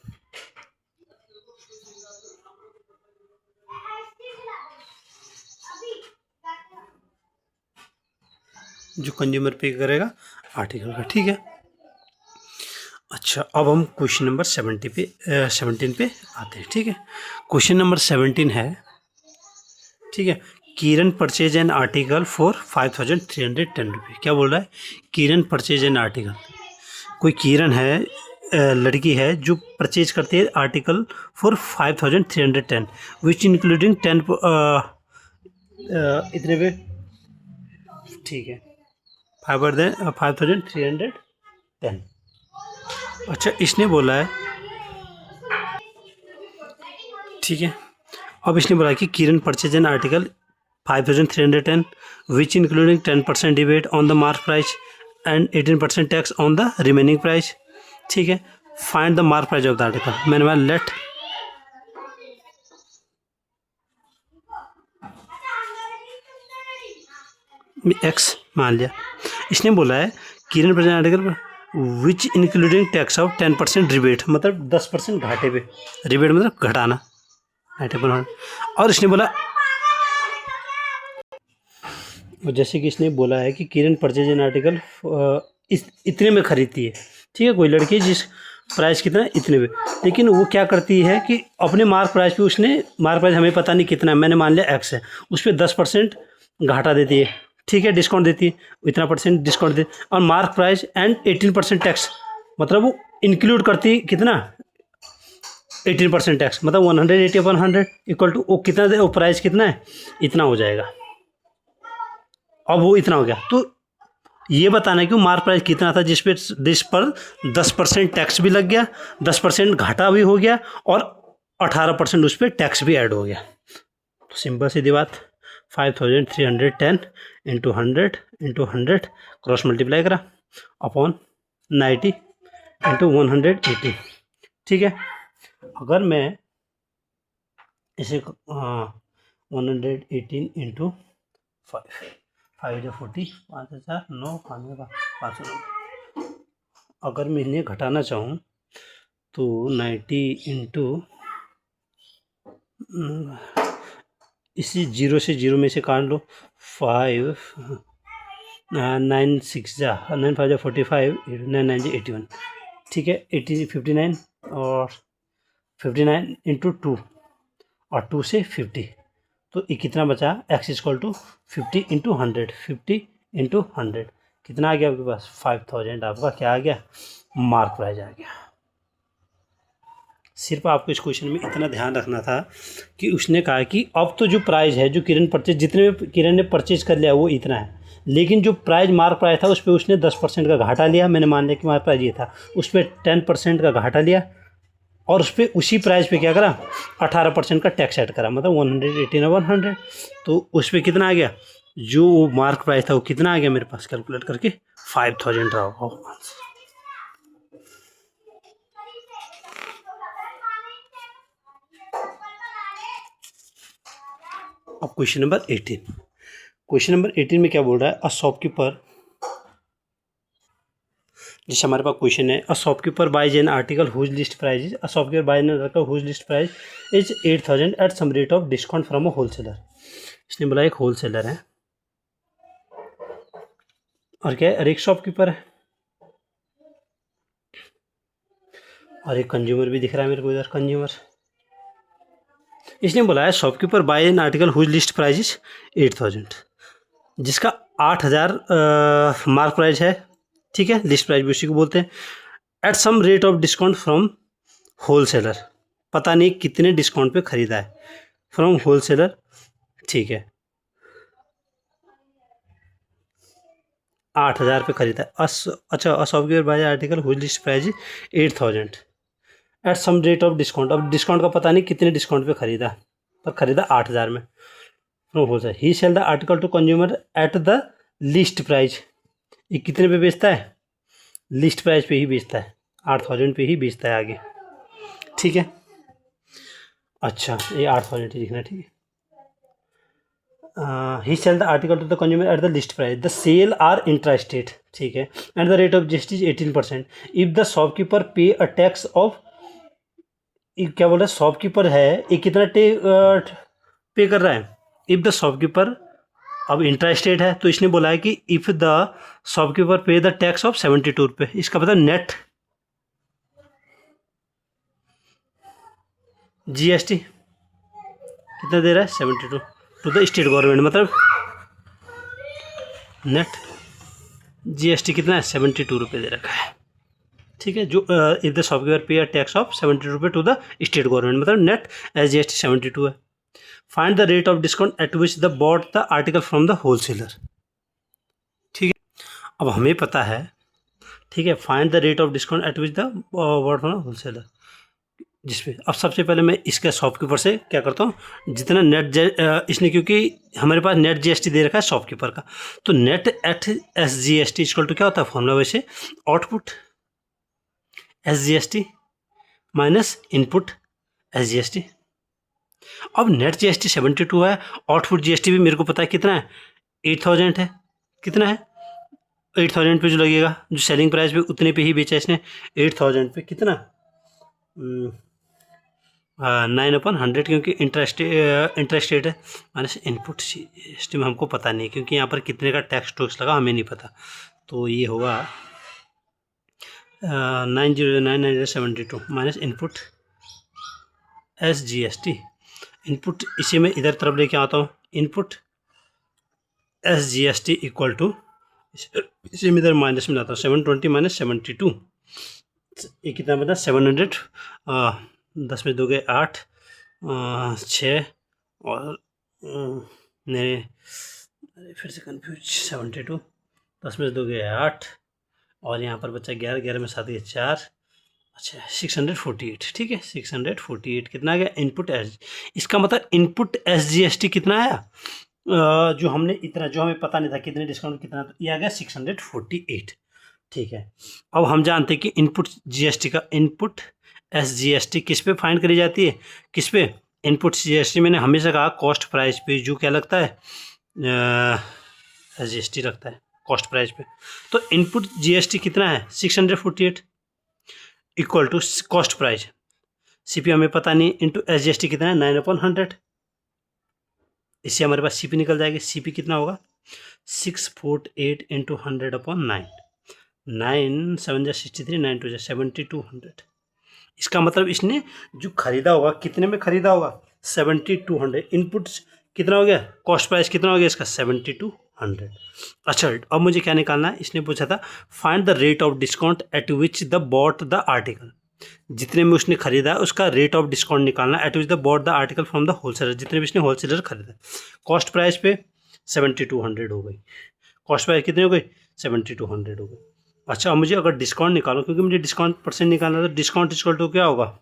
जो कंज्यूमर पे करेगा आर्टिकल का, ठीक है। अच्छा, अब हम क्वेश्चन नंबर 17 पे आते हैं, ठीक है। क्वेश्चन नंबर 17 है, ठीक है, Kiran purchase an article for 5,310 रुपये। क्या बोल रहा है, किरण परचेज एन आर्टिकल, कोई किरण है, लड़की है जो परचेज करती है आर्टिकल फॉर 5,310 विच इंक्लूडिंग 10 इतने पे, ठीक है, 5,310। अच्छा, इसने बोला है, ठीक है, अब इसने बोला कि Kiran purchase an article 5,310 which including 10% rebate on the mark price and 18% tax on the remaining price, ठीक है। Find the mark price of the article, मैंने बोला लेट एक्स मान लिया। इसने बोला है Kiran purchase article which including tax of 10% rebate, मतलब 10% घाटे पे, रिबेट मतलब घटाना, घाटे पर। और इसने बोला, जैसे कि इसने बोला है कि किरण परचेज एन आर्टिकल इतने में खरीदती है, ठीक है, कोई लड़की जिस प्राइस कितना है इतने में, लेकिन वो क्या करती है कि अपने मार्क प्राइस पे, उसने मार्क प्राइस हमें पता नहीं कितना है, मैंने मान लिया एक्स है, उस पर 10% घाटा देती है, ठीक है, डिस्काउंट देती है, इतना परसेंट डिस्काउंट देती है, और मार्क प्राइस एंड 18% टैक्स, मतलब वो इंक्लूड करती है कितना, 18% टैक्स, मतलब 180/100 इक्वल टू वो कितना दे, वो प्राइस कितना है, इतना हो जाएगा। अब वो इतना हो गया, तो ये बताना है कि मार्क प्राइस कितना था जिस पर 10% टैक्स भी लग गया, 10% घाटा भी हो गया, और 18% उस पर टैक्स भी ऐड हो गया। तो सिंपल सीधी बात, 5,310 इंटू 100 क्रॉस मल्टीप्लाई करा अपॉन 90 इंटू 180, ठीक है। अगर मैं इसे 118 इंटू 5 जो 40, 5,000 9 5,900, अगर मैं इन्हें घटाना चाहूँ तो 90 इंटू, इसी 0 से 0 में से काट लो, 5 9 6 जा 9 5 जा 45, 9 9 जा 81, ठीक है, 59 और 59 इंटू 2 और 2 से 50, तो ये कितना बचा, X equal to 50 into 100, 50 into 100 कितना आ गया आपके पास, 5,000 आपका क्या आ गया, मार्क प्राइस आ गया। सिर्फ आपको इस क्वेश्चन में इतना ध्यान रखना था कि उसने कहा कि अब तो जो प्राइस है, जो किरण परचेज, जितने किरण ने परचेज कर लिया वो इतना है, लेकिन जो प्राइस मार्क प्राइस था उस पर उसने 10% का घाटा लिया, मैंने मान लिया कि मार्क प्राइस ये था, उस पर 10% का घाटा लिया, और उस पर उसी प्राइस पे क्या करा, 18% का टैक्स ऐड करा, मतलब 118/100, तो उस पर कितना आ गया, जो मार्क प्राइस था वो कितना आ गया मेरे पास, कैलकुलेट करके 5,000 रहा होगा। अब क्वेश्चन नंबर 18, क्वेश्चन नंबर 18 में क्या बोल रहा है, अ शॉपकीपर, जैसे हमारे पास क्वेश्चन है, a shopkeeper buys an article whose list price is, a shopkeeper buys an article whose list price is 8,000 at some rate of discount from a wholesaler. इसने बोला एक होलसेलर है और क्या है, और एक शॉपकीपर है और एक कंज्यूमर भी दिख रहा है मेरे को इधर, कंज्यूमर। इसने बोला है shopkeeper buy an article whose list price is 8,000, जिसका 8,000 मार्क प्राइस है, ठीक है, लिस्ट प्राइस भी उसी को बोलते हैं, at some rate of discount from wholesaler, पता नहीं कितने डिस्काउंट पे खरीदा है, फ्रॉम होलसेलर, ठीक है, 8,000 पे खरीदा है। अच्छा, shopkeeper buy article whose list price is 8,000 at some rate of discount, अब डिस्काउंट का पता नहीं कितने डिस्काउंट पे खरीदा, पर खरीदा 8,000 में from wholesaler. He sell the article to consumer at the list price, ये कितने पे बेचता है, लिस्ट प्राइस पे ही बेचता है, 8,000 पे ही बेचता है आगे, ठीक है। अच्छा, ये 8,000 ही लिखना है, ठीक है। He sell the article to the consumer at the list price, the sale are intrastate, ठीक है, and the rate of GST is 18%। If the shopkeeper pay a tax of, क्या बोल रहा है, शॉपकीपर है ये कितना पे कर रहा है, इफ द शॉपकीपर, अब इंट्रास्टेट है तो इसने बोला है कि इफ द शॉपकीपर पे द टैक्स ऑफ 72 रुपये, इसका पता नेट जीएसटी कितना दे रहा है, 72 टू द स्टेट गवर्नमेंट, मतलब नेट जीएसटी कितना है, 72 रुपये दे रखा है, ठीक है। जो इफ द शॉपकीपर पे टैक्स ऑफ 72 रुपये टू द स्टेट गवर्नमेंट, मतलब नेट एस जीएसटी 72 है। Find the rate of discount at which the bought the article from the wholesaler, ठीक है। अब हमें पता है, ठीक है, find the rate of discount at which the bought from the wholesaler, जिसमें अब सबसे पहले मैं इसके शॉपकीपर से क्या करता हूँ, जितना नेट इसने, क्योंकि हमारे पास नेट जीएसटी दे रखा है शॉपकीपर का, तो net at S G S T equal to क्या होता है फॉर्मूला, वैसे output S G S T minus input S G S T. अब नेट जी एस टी 72 है, आउटपुट जी एस टी भी मेरे को पता है कितना है, 8,000 है, कितना है 8,000 पे जो लगेगा, जो सेलिंग प्राइस पे उतने पे ही बेचा इसने, 8,000 पे कितना 9/100, क्योंकि इंटरेस्ट रेट है, माइनस इनपुट जीएसटी में हमको पता नहीं, क्योंकि यहाँ पर कितने का टैक्स टूक्स लगा हमें नहीं पता, तो ये होगा 9,092 minus input S G S T, input इसे मैं इधर तरफ लेके आता हूँ, input S G S T equal to, इसे मैं इधर माइनस में लाता हूँ, 720 माइनस 72, ये कितना बता 700, 10 में 2 गए 8, 6 और मेरे फिर से कन्फ्यूज, 72, 10 में 2 गए 8 और यहाँ पर बच्चा 11, 11 में 7 गए 4, अच्छा 648, ठीक है, 648 कितना आ गया इनपुट एस, इसका मतलब input S G S T कितना आया, जो हमने इतना, जो हमें पता नहीं था कितने डिस्काउंट कितना, तो ये आ गया 648, ठीक है। अब हम जानते हैं कि इनपुट जीएसटी का, इनपुट एस जीएसटी किस पे फाइंड करी जाती है, किस पे, इनपुट जीएसटी मैंने हमेशा कहा कॉस्ट प्राइस पे, जो क्या लगता है एस जीएसटी लगता है कॉस्ट प्राइस पे, तो इनपुट जीएसटी कितना है 648 equal to cost price, CP हमें पता नहीं, इंटू एस जीएसटी कितना है 9/100, इससे हमारे पास सीपी निकल जाएगी, सीपी कितना होगा 648 इंटू 100/9, 9 7 जा 63, 9 2 जा 7200, इसका मतलब इसने जो खरीदा होगा कितने में खरीदा होगा 7200, इनपुट कितना हो गया, कॉस्ट प्राइस कितना हो गया इसका 7200। अच्छा, अब मुझे क्या निकालना है, इसने पूछा था find the rate of discount at which the bought the article, जितने में उसने खरीदा उसका रेट ऑफ डिस्काउंट निकालना, eight which the bought the article from the wholesaler, जितने भी इसने होलसेलर खरीदा, कॉस्ट प्राइस पे 7200 हो गई, कॉस्ट प्राइस कितनी हो गई 7200 हो गई। अच्छा, अब मुझे अगर डिस्काउंट निकालो, क्योंकि मुझे डिस्काउंट परसेंट निकालना, तो डिस्काउंट इक्वल टू क्या होगा,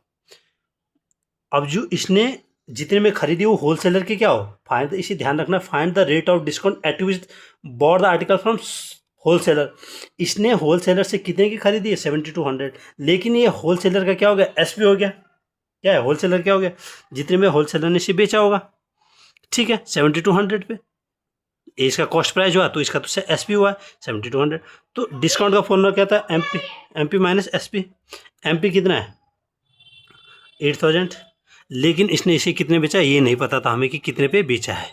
अब जो इसने जितने में खरीदी वो होलसेलर की क्या हो, फाइंड, इसे ध्यान रखना, find the rate of discount at which bought the article from wholesaler, इसने होलसेलर से कितने की खरीदी है 7200, लेकिन ये होलसेलर का क्या हो गया एसपी हो गया, क्या है होलसेलर क्या हो गया, जितने में होलसेलर ने इसे बेचा होगा, ठीक है 7200 पे। इसका कॉस्ट प्राइस हुआ तो इसका तो एस पी हुआ 7200। तो डिस्काउंट का फॉर्मूला क्या था, M P minus S P. M P कितना है 8000, लेकिन इसने इसे कितने बेचा ये नहीं पता था हमें कि कितने पे बेचा है।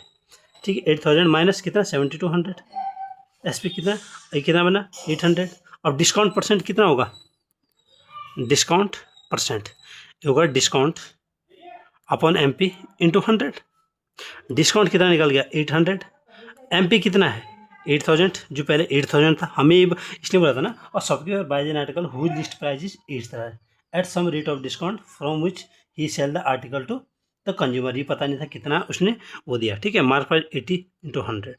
ठीक है 8000 माइनस कितना 7200, एस पी कितना, ये कितना बना 800। अब डिस्काउंट परसेंट कितना होगा, डिस्काउंट परसेंट होगा discount upon M P into 100। Discount कितना निकल गया 800। एम पी कितना है 8000, जो पहले 8000 था हमें इसलिए बोला था ना। और software buys an article whose list price is इस तरह at some rate of discount from which he sell the article to the consumer. ये पता नहीं था कितना उसने वो दिया। ठीक है मार्क प्राइस 80 इंटू 100,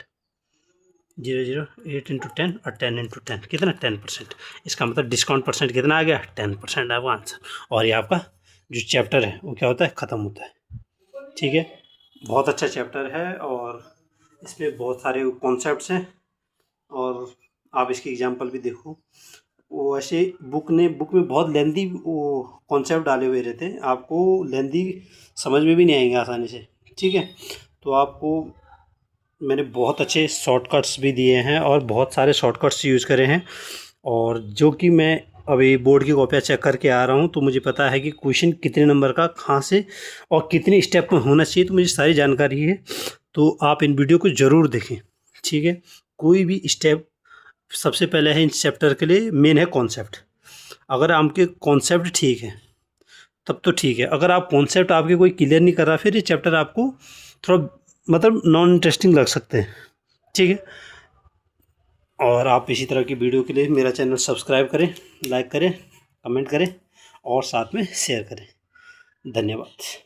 008 इंटू 10 और 10 इंटू 10 कितना 10%। इसका मतलब डिस्काउंट परसेंट कितना आ गया 10% आपका आंसर। और ये आपका जो चैप्टर है वो क्या होता है ख़त्म होता है। ठीक है बहुत अच्छा चैप्टर है और इसमें बहुत सारे कॉन्सेप्ट्स हैं और आप इसकी एग्जांपल भी देखो। वो ऐसे बुक में बहुत लेंदी वो कॉन्सेप्ट डाले हुए रहते हैं, आपको लेंदी समझ में भी नहीं आएंगे आसानी से। ठीक है तो आपको मैंने बहुत अच्छे शॉर्टकट्स भी दिए हैं और बहुत सारे शॉर्टकट्स यूज़ करे हैं। और जो कि मैं अभी बोर्ड की कॉपियाँ चेक करके आ रहा हूँ तो मुझे पता है कि क्वेश्चन कितने नंबर का कहाँ से और कितने स्टेप में होना चाहिए, तो मुझे सारी जानकारी है। तो आप इन वीडियो को ज़रूर देखें। ठीक है कोई भी स्टेप सबसे पहले है इस चैप्टर के लिए मेन है कॉन्सेप्ट। अगर आपके कॉन्सेप्ट ठीक है तब तो ठीक है, अगर आप कॉन्सेप्ट आपके कोई क्लियर नहीं कर रहा फिर ये चैप्टर आपको थोड़ा मतलब नॉन इंटरेस्टिंग लग सकते हैं। ठीक है और आप इसी तरह की वीडियो के लिए मेरा चैनल सब्सक्राइब करें, लाइक करें, कमेंट करें और साथ में शेयर करें। धन्यवाद।